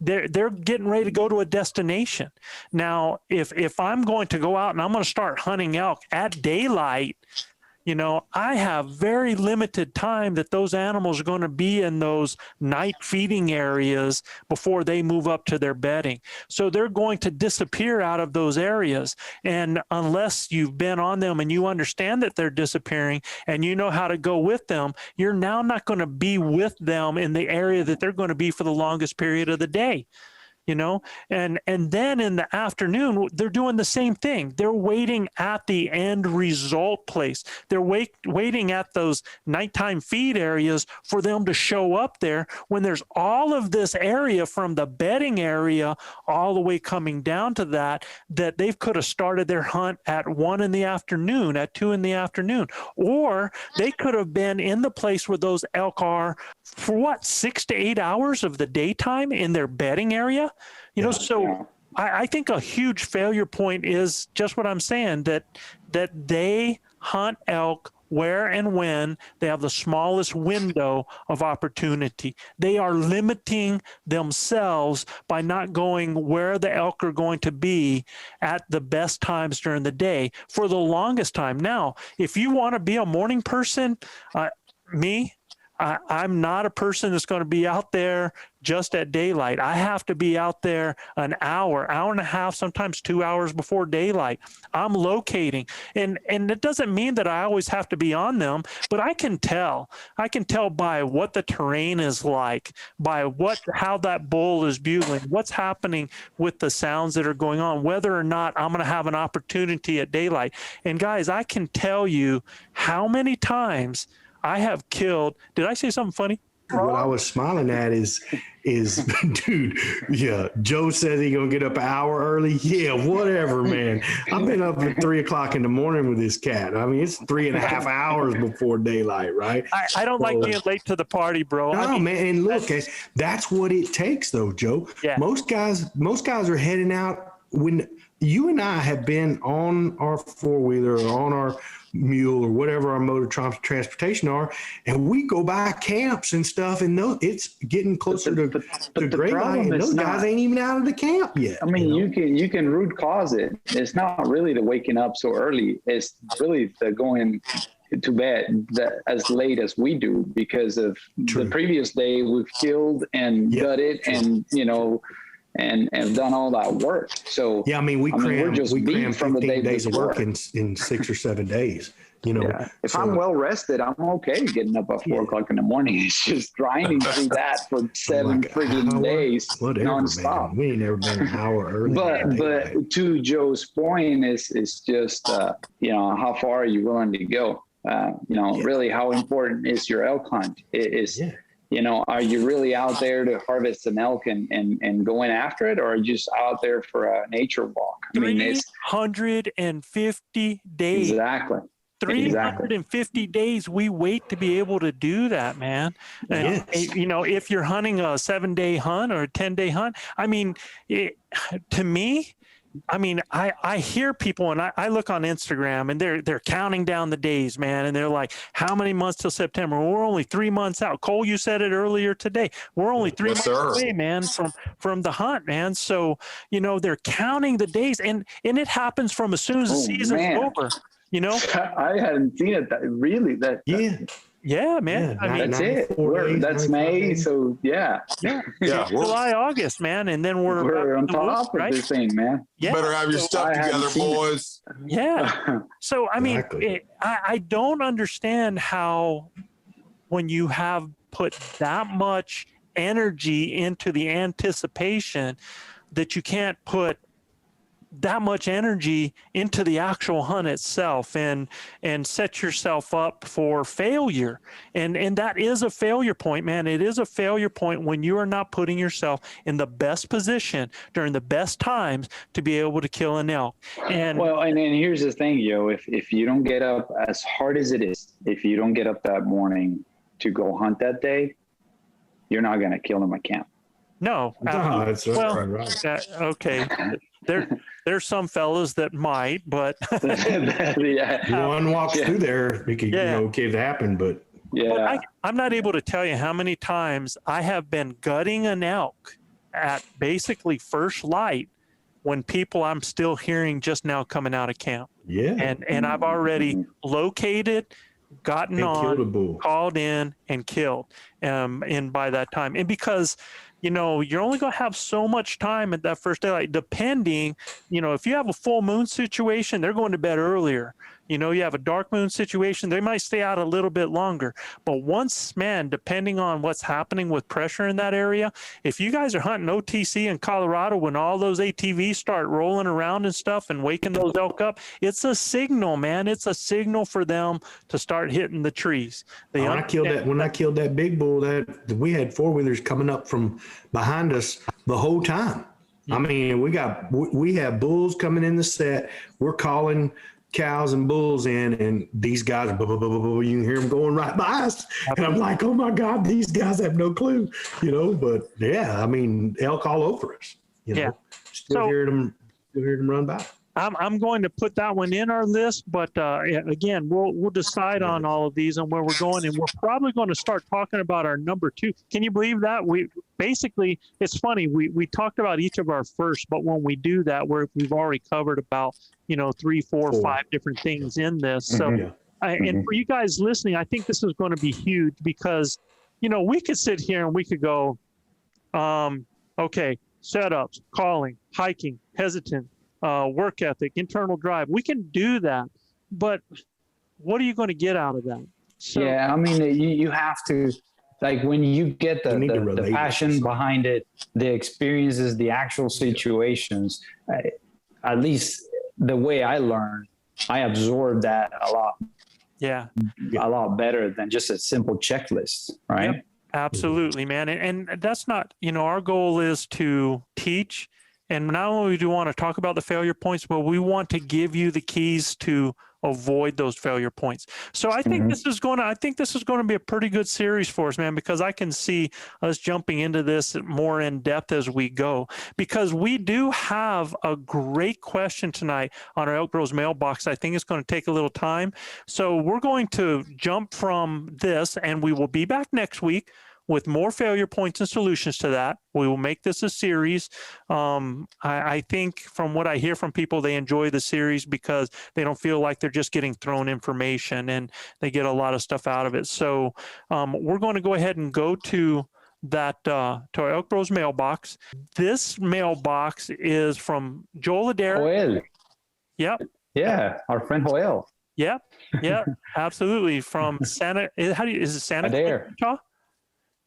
They're getting ready to go to a destination. Now, if I'm going to go out and I'm going to start hunting elk at daylight, I have very limited time that those animals are going to be in those night feeding areas before they move up to their bedding. So they're going to disappear out of those areas. And unless you've been on them and you understand that they're disappearing and you know how to go with them, you're now not going to be with them in the area that they're going to be for the longest period of the day. And then in the afternoon, they're doing the same thing. They're waiting at the end result place. They're waiting at those nighttime feed areas for them to show up there when there's all of this area from the bedding area all the way coming down to that they could have started their hunt at 1 in the afternoon, at 2 in the afternoon, or they could have been in the place where those elk are for 6 to 8 hours of the daytime in their bedding area. So I think a huge failure point is just what I'm saying, that they hunt elk where and when they have the smallest window of opportunity. They are limiting themselves by not going where the elk are going to be at the best times during the day for the longest time. Now, if you want to be a morning person, I'm not a person that's going to be out there just at daylight. I have to be out there an hour and a half, sometimes 2 hours before daylight. I'm locating. And it doesn't mean that I always have to be on them, but I can tell. I can tell by what the terrain is like, by how that bull is bugling, what's happening with the sounds that are going on, whether or not I'm going to have an opportunity at daylight. And guys, I can tell you how many times I have killed. Did I say something funny?
What I was smiling at is dude, yeah, Joe says he gonna get up an hour early. Yeah, whatever, man. I've been up at 3 o'clock in the morning with this cat. I mean, it's 3.5 hours before daylight, right?
I don't like being late to the party, bro.
No, man, and look, that's what it takes though, Joe. Yeah. Most guys are heading out when you and I have been on our four-wheeler or on our mule or whatever our mode of transportation are, and we go by camps and stuff, and it's getting closer to gray light, and those guys ain't even out of the camp yet.
I mean, you can root cause it. It's not really the waking up so early. It's really the going to bed as late as we do because of the previous day we've killed and gutted and and done all that work. So
yeah, I mean, we cram 15 days of work in 6 or 7 days.
If I'm well rested, I'm okay getting up at 4 o'clock in the morning. It's just grinding through that for 7 freaking days nonstop.
Man. We ain't never been an hour early.
But to Joe's point is just how far are you willing to go? really how important is your elk hunt? Are you really out there to harvest an elk and going after it, or are you just out there for a nature walk? I mean, it's
350 days.
Exactly.
350 days we wait to be able to do that, man. And, if you're hunting a 7-day hunt or a 10-day hunt, I mean, to me, I mean, I hear people, and I look on Instagram, and they're counting down the days, man, and they're like, how many months till September? Well, we're only 3 months out. Cole, you said it earlier today. We're only 3 months away, man, from the hunt, man. So, they're counting the days, and it happens from as soon as the season's over.
I hadn't seen it really.
Yeah, man.
I mean, that's it. That's May, so yeah.
July, August, man, and then we're
on top of this thing, man.
You better have your stuff together, boys.
Yeah. So I mean, I don't understand how, when you have put that much energy into the anticipation, that you can't put that much energy into the actual hunt itself and set yourself up for failure. And that is a failure point, man. It is a failure point when you are not putting yourself in the best position during the best times to be able to kill an elk. And
here's the thing, Joe, if you don't get up, as hard as it is, if you don't get up that morning to go hunt that day, you're not going to kill them at camp.
No.
That's right.
Okay. There's some fellas that might, but
one walks through there, it could happen, but
I'm not able to tell you how many times I have been gutting an elk at basically first light when people I'm still hearing just now coming out of camp.
Yeah.
And I've already located, gotten
and
on, called in, and killed and by that time. And because you're only going to have so much time at that first daylight, depending, if you have a full moon situation, they're going to bed earlier. You have a dark moon situation, they might stay out a little bit longer. But once, man, depending on what's happening with pressure in that area, if you guys are hunting OTC in Colorado when all those ATVs start rolling around and stuff and waking those elk up, it's a signal, man. It's a signal for them to start hitting the trees.
When I killed that big bull, that we had 4-wheelers coming up from behind us the whole time. I mean, we have bulls coming in the set. We're calling cows and bulls in, and these guys, you can hear them going right by us. And I'm like, oh my God, these guys have no clue, but I mean, elk all over us, still hear them run by.
I'm going to put that one in our list, but again, we'll decide on all of these and where we're going, and we're probably going to start talking about our number 2. Can you believe that? We basically, it's funny, we talked about each of our first, but when we do that, we've already covered about 3, 4, 5 different things in this. So, and for you guys listening, I think this is going to be huge because we could sit here and we could go, okay, setups, calling, hiking, hesitant. Work ethic, internal drive. We can do that, but what are you going to get out of that? So,
I mean, you have to, like, when you get the passion behind it, the experiences, the actual situations, at least the way I learned, I absorbed that a lot.
Yeah.
A lot better than just a simple checklist, right?
Yep, absolutely, man. And that's not, our goal is to teach. And not only do we want to talk about the failure points, but we want to give you the keys to avoid those failure points. So I think this is going to be a pretty good series for us, man, because I can see us jumping into this more in depth as we go, because we do have a great question tonight on our ElkBros mailbox. I think it's going to take a little time. So we're going to jump from this, and we will be back next week with more failure points and solutions to that. We will make this a series. I think from what I hear from people, they enjoy the series because they don't feel like they're just getting thrown information, and they get a lot of stuff out of it. So we're going to go ahead and go to that to our ElkBros mailbox. This mailbox is from Joel Adair.
Joel.
Yep.
Yeah, our friend Joel.
Yep. Absolutely. From Santa. Is it Santa?
Adair.
Utah?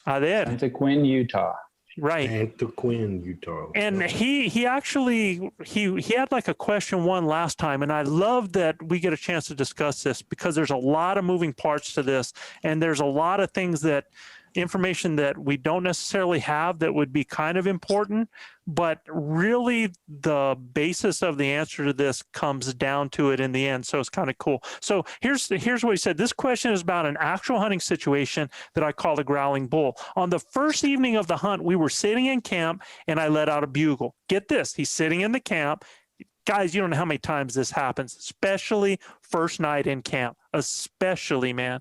There.
Santa Quinn, Utah.
Right.
Anthraquin, Utah.
And he actually had like a question one last time, and I love that we get a chance to discuss this because there's a lot of moving parts to this, and there's a lot of things that information that we don't necessarily have that would be kind of important, but really the basis of the answer to this comes down to it in the end. So it's kind of cool. So here's what he said. This question is about an actual hunting situation that I call a growling bull. On the first evening of the hunt, we were sitting in camp and I let out a bugle. Get this, he's sitting in the camp. Guys, you don't know how many times this happens, especially first night in camp, especially, man.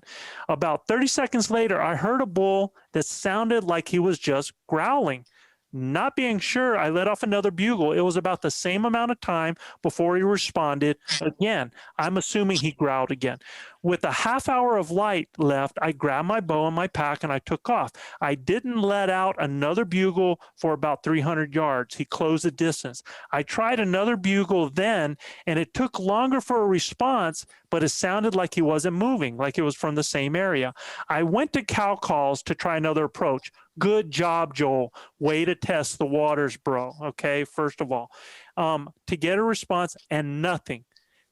About 30 seconds later, I heard a bull that sounded like he was just growling. Not being sure, I let off another bugle. It was about the same amount of time before he responded. Again, I'm assuming he growled again. With a half hour of light left, I grabbed my bow and my pack and I took off. I didn't let out another bugle for about 300 yards. He closed the distance. I tried another bugle then, and it took longer for a response, but it sounded like he wasn't moving, like it was from the same area. I went to cow calls to try another approach. Good job, Joel. Way to test the waters, bro. Okay, first of all, to get a response and nothing.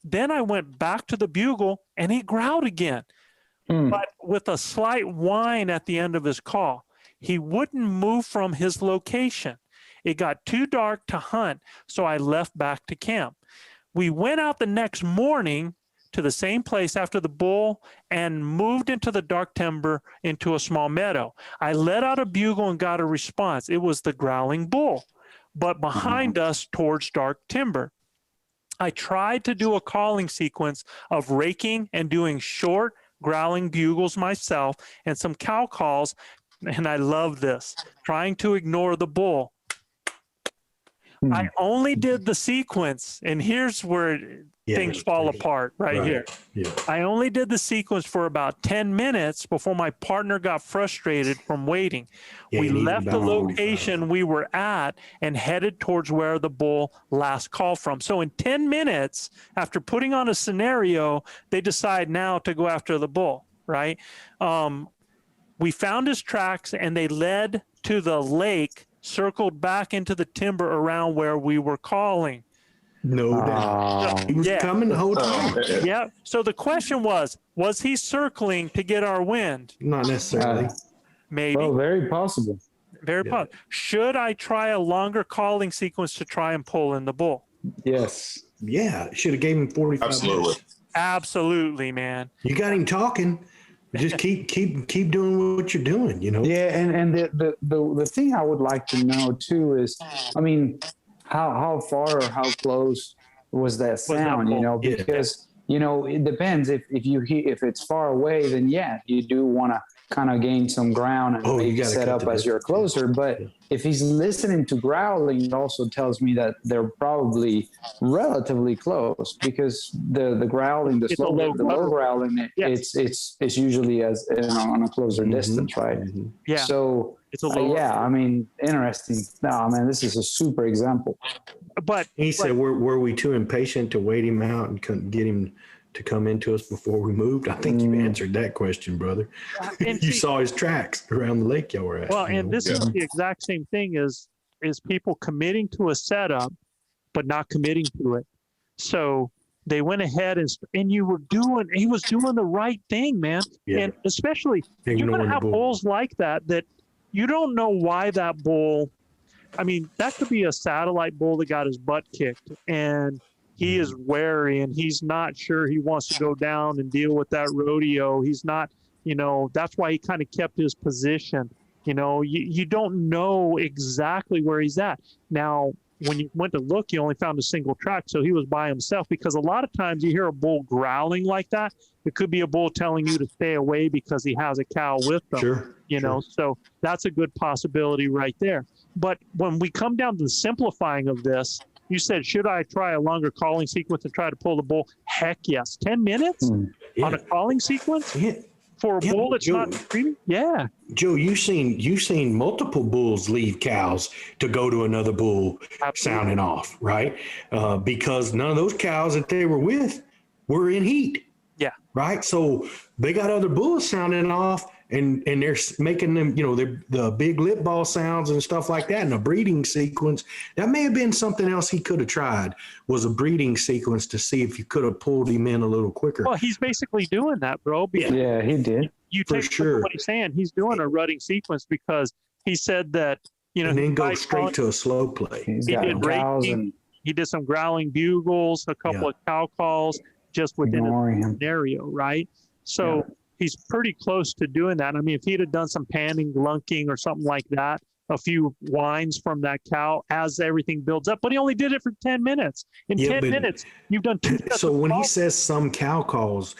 Then I went back to the bugle and he growled again, but with a slight whine at the end of his call. He wouldn't move from his location. It got too dark to hunt, so I left back to camp. We went out the next morning to the same place after the bull and moved into the dark timber into a small meadow. I let out a bugle and got a response. It was the growling bull, but behind us towards dark timber. I tried to do a calling sequence of raking and doing short growling bugles myself and some cow calls, and I love this, trying to ignore the bull. I only did the sequence, and here's where things fall apart right here.
Yeah.
I only did the sequence for about 10 minutes before my partner got frustrated from waiting.
Yeah,
We
you need
left
to
the
balance.
location we were at and headed towards where the bull last called from. So in 10 minutes, after putting on a scenario, they decide now to go after the bull, right? We found his tracks and they led to the lake, circled back into the timber around where we were calling.
No doubt. He was
Yeah.
coming the whole time.
Yeah. So the question was he circling to get our wind?
Not necessarily.
Maybe.
Well, very possible.
Very possible. Should I try a longer calling sequence to try and pull in the bull?
Yes.
Yeah. Should have gave him 45
Absolutely.
minutes.
Absolutely, man.
You got him talking. Just keep doing what you're doing, you know?
Yeah, and the thing I would like to know too is, I mean, how far or how close was that sound? You know,
Yeah.
because you know it depends. If it's far away, then yeah, you do want to kind of gain some ground and
Oh, you
maybe
gotta
set
cut
up
the
as you're
distance.
closer. But if he's listening to growling, it also tells me that they're probably relatively close because the growling, the
It's a
slow,
low
the low
cover.
growling,
Yes.
it's usually as on a closer distance, right?
Yeah.
So
It's a lower.
yeah, I mean, interesting. No, man, this is a super example.
But
He said, were we too impatient to wait him out and couldn't get him to come into us before we moved? I think you answered that question, brother.
and
You
see-
saw his tracks around the lake y'all were at.
well,
you
and
know?
this is the exact same thing is people committing to a setup, but not committing to it. So they went ahead and he was doing the right thing, man.
Yeah.
And especially you're
Ignoring
going to
the
have
bull.
bulls like that you don't know why that bull. I mean, that could be a satellite bull that got his butt kicked and he is wary and he's not sure he wants to go down and deal with that rodeo. He's not, that's why he kind of kept his position. You don't know exactly where he's at. Now, when you went to look, you only found a single track, so he was by himself because a lot of times you hear a bull growling like that. It could be a bull telling you to stay away because he has a cow with them.
Sure.
So that's a good possibility right there. But when we come down to the simplifying of this, you said, should I try a longer calling sequence and try to pull the bull? Heck yes. 10 minutes
Yeah.
on a calling sequence
Yeah.
for a
Yeah,
bull that's
Joe.
not screaming? Yeah.
Joe, you've seen multiple bulls leave cows to go to another bull sounding off, right? Because none of those cows that they were with were in heat.
Yeah.
Right. So they got other bulls sounding off and they're making them, the big lip ball sounds and stuff like that in a breeding sequence. That may have been something else he could have tried, was a breeding sequence to see if you could have pulled him in a little quicker.
Well, he's basically doing that, bro.
Yeah, he did.
You
For
take
sure.
what he's saying. He's doing a rutting sequence because he said that,
And then go straight
calling-
to a slow play.
He's
He
got
did
cows
raking.
and
He did some growling bugles, a couple of cow calls, just within
ignoring
a
him.
scenario, right? So he's pretty close to doing that. I mean, if he'd have done some panning, lunking, or something like that, a few whines from that cow as everything builds up, but he only did it for 10 minutes. In
Yeah,
10
but-
minutes, you've done 2 sets
So
of
when he
calls.
says some cow calls,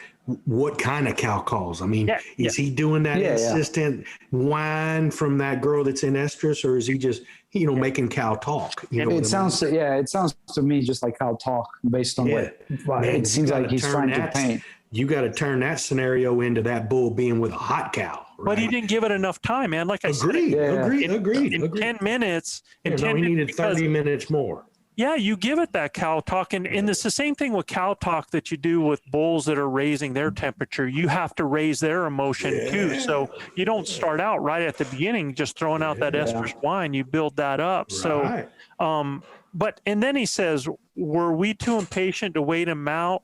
what kind of cow calls? I mean,
Yeah,
is he doing that
Yeah, yeah.
insistent whine from that girl that's in estrus, or is he just, making cow talk? You know what I mean?
It sounds to me just like cow talk based on
Yeah.
what
Man,
it seems
you
like
gotta
he's
turn
trying to
that-
paint.
You got to turn that scenario into that bull being with a hot cow.
But he
right?
didn't give it enough time, man. Like I
Agreed,
Yeah.
agreed, agreed,
said, in 10 minutes,
Yeah, no, he needed 30 minutes more.
yeah, you give it that cow talk. And it's the same thing with cow talk that you do with bulls that are raising their temperature. You have to raise their emotion too. So you don't start out right at the beginning just throwing out that estrus wine. You build that up.
Right.
So, and then he says, were we too impatient to wait him out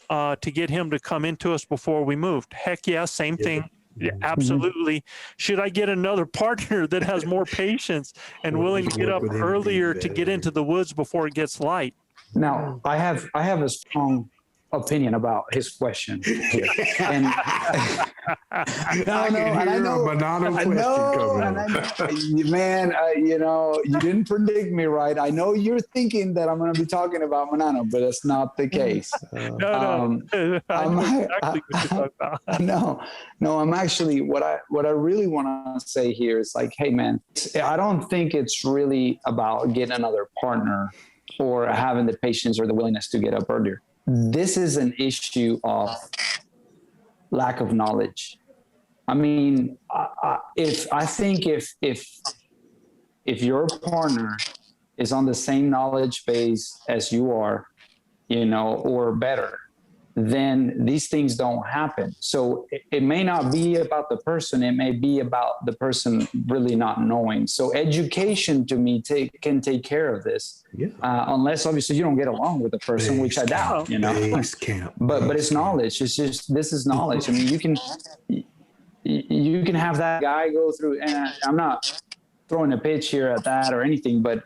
to get him to come into us before we moved? Heck yeah, same thing. Yeah, absolutely. Should I get another partner that has more patience and willing to get
Work
up
with him
earlier to
better.
get into the woods before it gets light?
Now, I have a strong opinion about his question here. And
I know, Manano question coming.
man, you didn't predict me right. I know you're thinking that I'm going to be talking about Manano, but that's not the case.
No. I know exactly what you're talking about.
No, I'm actually what I really want to say here is like, hey man, I don't think it's really about getting another partner or having the patience or the willingness to get up earlier. This is an issue of lack of knowledge. I mean, if your partner is on the same knowledge base as you are, or better, then these things don't happen. So it may not be about the person. It may be about the person really not knowing. So education to me can take care of this.
Yeah.
Unless obviously you don't get along with the person, which I doubt,
Base camp.
but it's knowledge. It's just, this is knowledge. I mean, you can have that guy go through, and I'm not throwing a pitch here at that or anything, but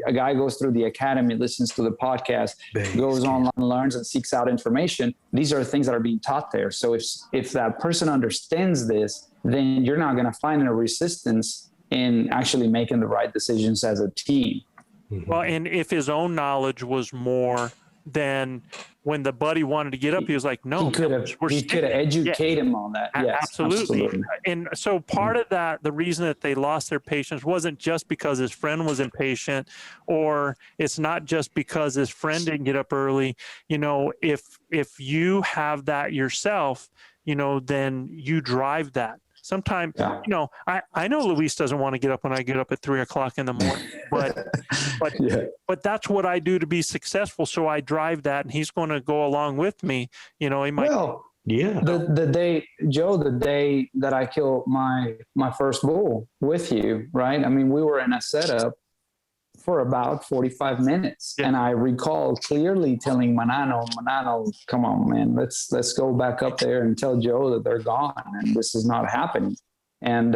a guy goes through the academy, listens to the podcast, goes online, learns and seeks out information. These are things that are being taught there. So if that person understands this, then you're not going to find a resistance in actually making the right decisions as a team.
Well, and if his own knowledge was more than when the buddy wanted to get up, he was like, no,
He could have educated him on that. Yes,
absolutely. And so part of that, the reason that they lost their patience wasn't just because his friend was impatient, or it's not just because his friend didn't get up early. If you have that yourself, then you drive that. Sometimes, I know Luis doesn't want to get up when I get up at 3 o'clock in the morning, but that's what I do to be successful. So I drive that, and he's going to go along with me. He might.
Well, yeah. The day, Joe, the day that I killed my first bull with you, right? I mean, we were in a setup for about 45 minutes. Yeah. And I recall clearly telling Manano, come on, man, let's go back up there and tell Joe that they're gone and this is not happening. And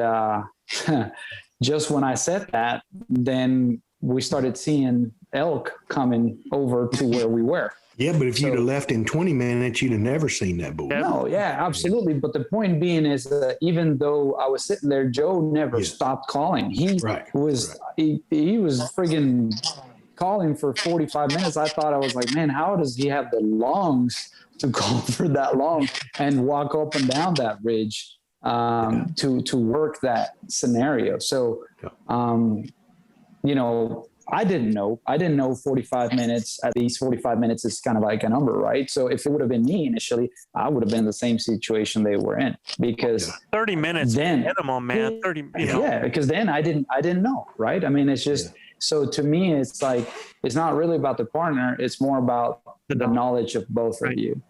just when I said that, then we started seeing elk coming over to where we were.
Yeah, but if you'd have left in 20 minutes, you'd have never seen that bull.
No, yeah, absolutely. But the point being is that even though I was sitting there, Joe never stopped calling. He was friggin' calling for 45 minutes. I thought, I was like, man, how does he have the lungs to call for that long and walk up and down that ridge to work that scenario? So, I didn't know 45 minutes, at least 45 minutes is kind of like a number, right? So if it would have been me initially, I would have been in the same situation they were in, because
30 minutes then, minimum, man. 30,
Yeah, because then I didn't know, right? I mean, it's just, so to me, it's like, it's not really about the partner. It's more about the knowledge of both of you.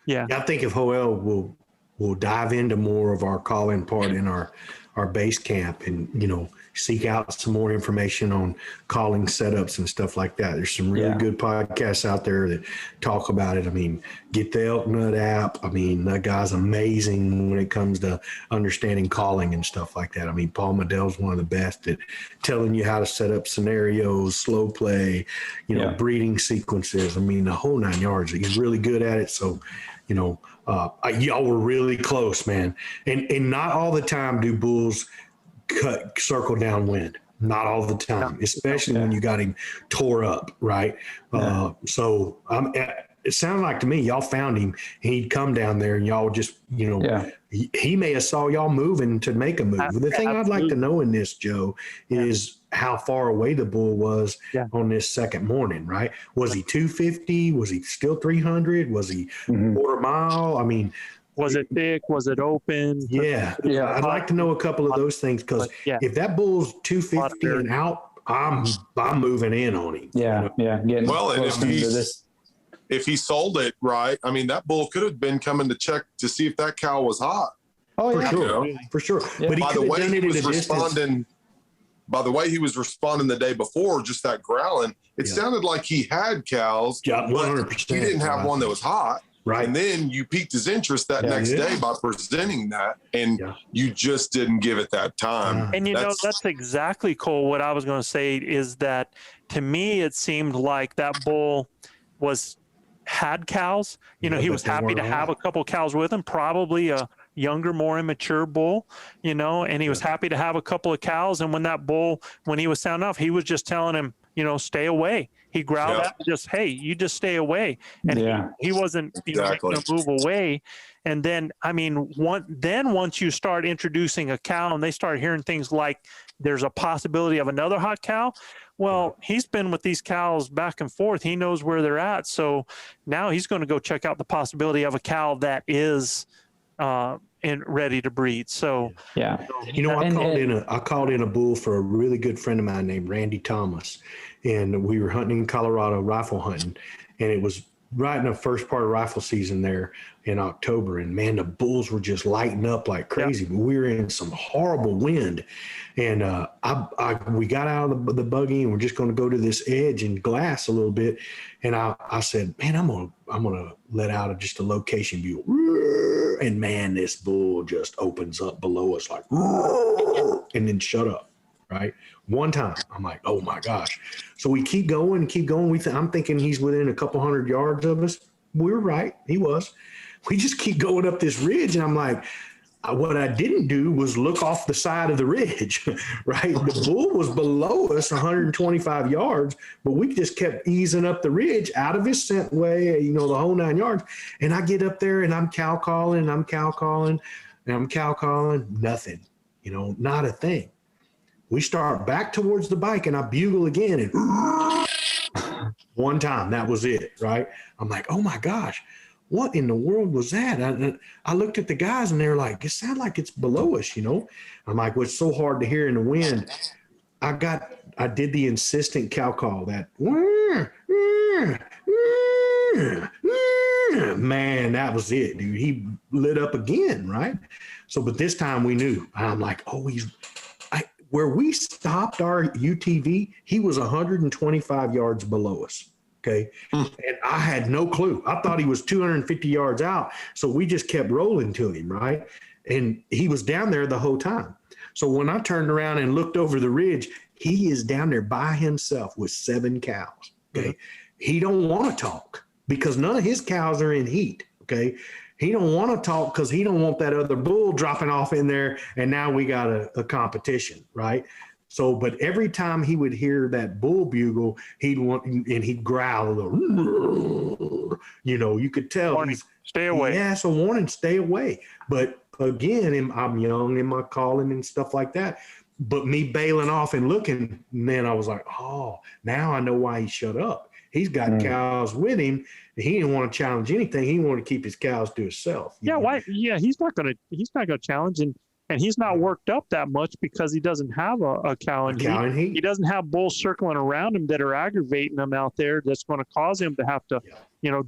Yeah.
I think if Joel will we'll dive into more of our calling part in our base camp and, seek out some more information on calling setups and stuff like that. There's some really good podcasts out there that talk about it. I mean, get the Elk Nut app. I mean, that guy's amazing when it comes to understanding calling and stuff like that. I mean, Paul Medell's one of the best at telling you how to set up scenarios, slow play, breeding sequences. I mean, the whole 9 yards. He's really good at it. So, y'all were really close, man. And not all the time do bulls circle downwind. Not all the time, especially when you got him tore up, right? So it sounded like to me y'all found him and he'd come down there and y'all just, he may have saw y'all moving to make a move. The thing I'd like to know in this, Joe, is how far away the bull was on this second morning, right? Was he 250? Was he still 300? Was he quarter mile? I mean,
was it thick? Was it open?
Yeah. I'd like to know a couple of those things because if that bull's 250 and out, I'm moving in on him.
Getting
well, and
this.
if he sold it right, I mean, that bull could have been coming to check to see if that cow was hot.
Oh, yeah. For sure.
Yeah.
But
by the way he was responding, the day before, just that growling, it sounded like he had cows.
Yeah, 100%.
He didn't have one that was hot.
Right.
And then you piqued his interest that next day by presenting that, and you just didn't give it that time.
And that's exactly, Cole, what I was going to say is that to me, it seemed like that bull had cows. He was happy to have a couple cows with him, probably a younger, more immature bull, and he was happy to have a couple of cows. And when he was sounding off, he was just telling him, stay away. He growled out, hey, you just stay away. And he wasn't making a move away. And then, I mean, once you start introducing a cow and they start hearing things like there's a possibility of another hot cow, well, he's been with these cows back and forth. He knows where they're at. So now he's going to go check out the possibility of a cow that is and ready to breed. So
I called in a bull for a really good friend of mine named Randy Thomas, and we were hunting in Colorado, rifle hunting, and it was right in the first part of rifle season there in October. And man, the bulls were just lighting up like crazy. But we were in some horrible wind, and we got out of the buggy and we're just going to go to this edge and glass a little bit. And I said, man, I'm gonna let out just a location view. And man, this bull just opens up below us like, and then shut up. Right. One time I'm like, oh my gosh. So we keep going. I'm thinking he's within a couple 100 yards of us. We were right. He was. We just keep going up this ridge. And I'm like, what I didn't do was look off the side of the ridge, right? The bull was below us 125 yards, but we just kept easing up the ridge out of his scent way, the whole 9 yards. And I get up there and I'm cow calling, nothing, not a thing. We start back towards the bike and I bugle again and one time, that was it, right? I'm like, oh my gosh, what in the world was that? I looked at the guys and they're like, it sounds like it's below us, I'm like, well, it's so hard to hear in the wind. I did the insistent cow call, that man, that was it, dude. He lit up again, right? So, but this time we knew. I'm like, oh, where we stopped our UTV, he was 125 yards below us. Okay. And I had no clue. I thought he was 250 yards out. So we just kept rolling to him. Right. And he was down there the whole time. So when I turned around and looked over the ridge, he is down there by himself with 7 cows. Okay. Mm-hmm. He don't want to talk because none of his cows are in heat. Okay. He don't want to talk because he don't want that other bull dropping off in there. And now we got a competition, right? So, but every time he would hear that bull bugle, he'd growl a little, you could tell.
Warning, stay away.
Yeah, so warning, stay away. But again, I'm young in my calling and stuff like that. But me bailing off and looking, and then I was like, oh, now I know why he shut up. He's got cows with him. He didn't want to challenge anything. He wanted to keep his cows to himself.
Yeah, why? Yeah, he's not gonna challenge. And
and he's not worked up that much because he doesn't have a cow in heat. He doesn't have bulls circling around him that are aggravating him out there. That's going to cause him to have to,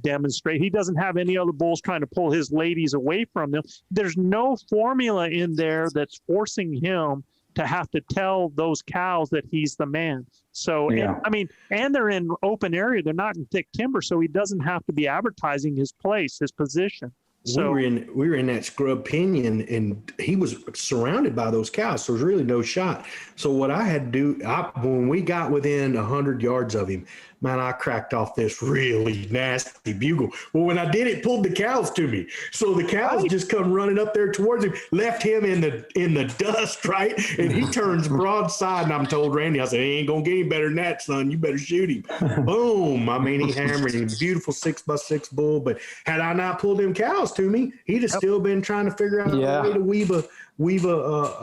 demonstrate. He doesn't have any other bulls trying to pull his ladies away from him. There's no formula in there that's forcing him to have to tell those cows that he's the man. So, and they're in open area. They're not in thick timber. So he doesn't have to be advertising his place, his position. So
we were in that scrub pinyon, and he was surrounded by those cows. So there's really no shot. So what I had to do, when we got within 100 yards of him, man, I cracked off this really nasty bugle. Well, when I did, it pulled the cows to me. So the cows just come running up there towards him, left him in the dust, right? And he turns broadside, and I'm told Randy, I said, he ain't gonna get any better than that, son. You better shoot him. Boom! I mean, he hammered him. Beautiful 6x6 bull. But had I not pulled them cows to me, he'd have still been trying to figure out a way to weave a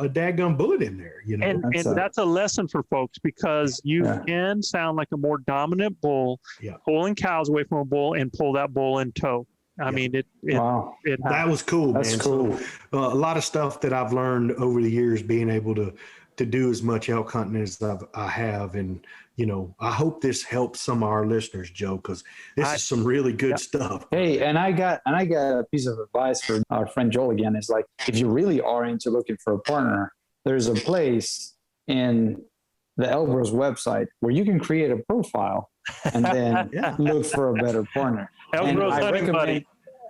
daggum bullet in there,
And that's a lesson for folks, because you can sound like a more dominant bull, pulling cows away from a bull and pull that bull in tow. I mean, that was cool, man. That's cool. So,
a lot of stuff that I've learned over the years, being able to do as much elk hunting as I have. And, I hope this helps some of our listeners, Joe, because this is some really good stuff.
Hey, and I got a piece of advice for our friend Joel again. It's like, if you really are into looking for a partner, there's a place in the ElkBros website where you can create a profile and then look for a better partner.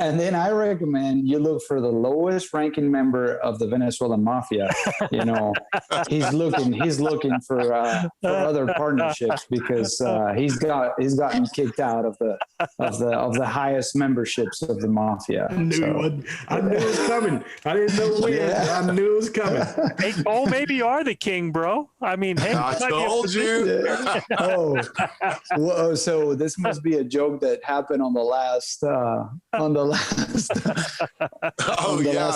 And then I recommend you look for the lowest ranking member of the Venezuelan Mafia. He's looking for other partnerships, because he's gotten kicked out of the highest memberships of the Mafia.
I knew it was coming. I didn't know when. I knew it was coming.
Hey, Cole, maybe you are the king, bro. I mean, hey,
I told you.
So this must be a joke that happened on the last last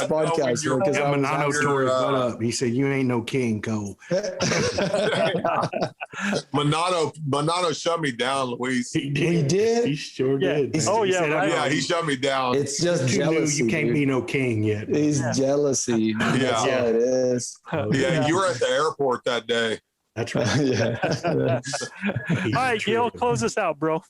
podcast.
Because Manano tore his butt up. He said, "You ain't no king, Cole."
Manano shut me down, Luis.
He did. He sure did.
He shut me down.
It's just jealousy.
You can't be no king yet.
It's jealousy. That's all it is.
You were at the airport that day.
That's right.
All right, Gil, close us out, bro.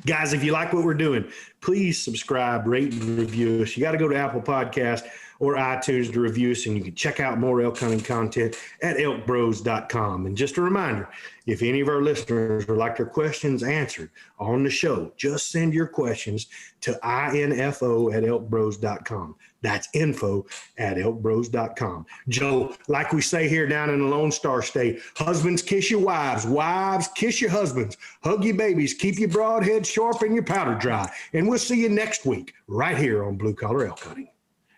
Guys, if you like what we're doing, please subscribe, rate, and review us. You got to go to Apple Podcast or iTunes to review us, and you can check out more elk hunting content at ElkBros.com. And just a reminder, if any of our listeners would like their questions answered on the show, just send your questions to info@ElkBros.com. That's info@ElkBros.com. Joe, like we say here down in the Lone Star State, husbands kiss your wives, wives kiss your husbands, hug your babies, keep your broadhead sharp and your powder dry. And we'll see you next week right here on Blue Collar Elk Hunting.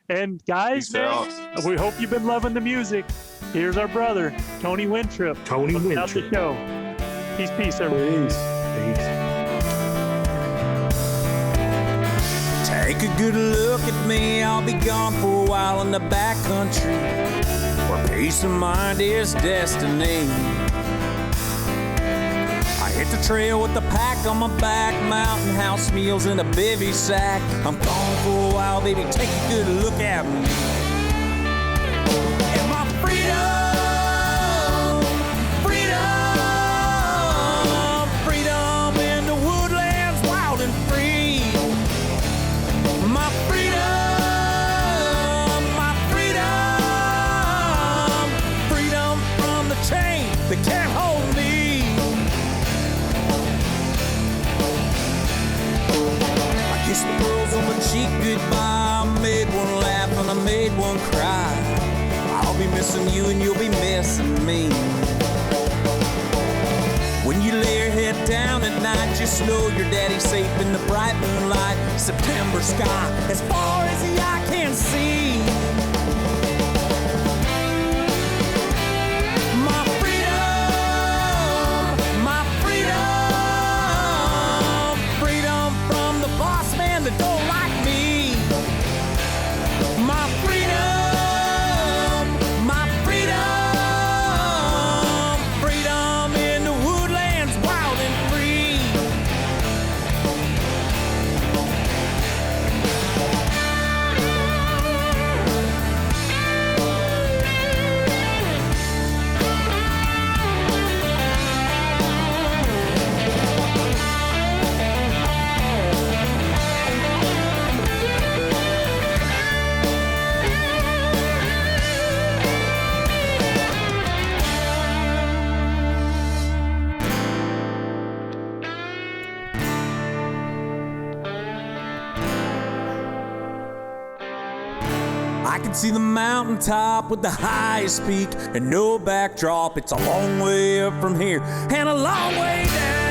And guys, we hope you've been loving the music. Here's our brother, Tony Wintrip.
Tony Wintrip.
Out the show. Peace, everybody.
Peace.
Take a good look at me. I'll be gone for a while in the back country, where peace of mind is destiny. I hit the trail with the pack on my back, mountain house meals in a bivy sack. I'm gone for a while, baby, take a good look at me. And my freedom in the woodlands, wild and free. My freedom from the chain that can't hold me. Kissed the girls on my cheek goodbye. I made one laugh and I made one cry. I'll be missing you and you'll be missing me. When you lay your head down at night, just know your daddy's safe in the bright moonlight. September sky as far as the eye can see. Freedom from the boss man that don't like me. My freedom in the woodlands, wild and free. I can see the mountaintop with the highest peak and no backdrop. It's a long way up from here and a long way down.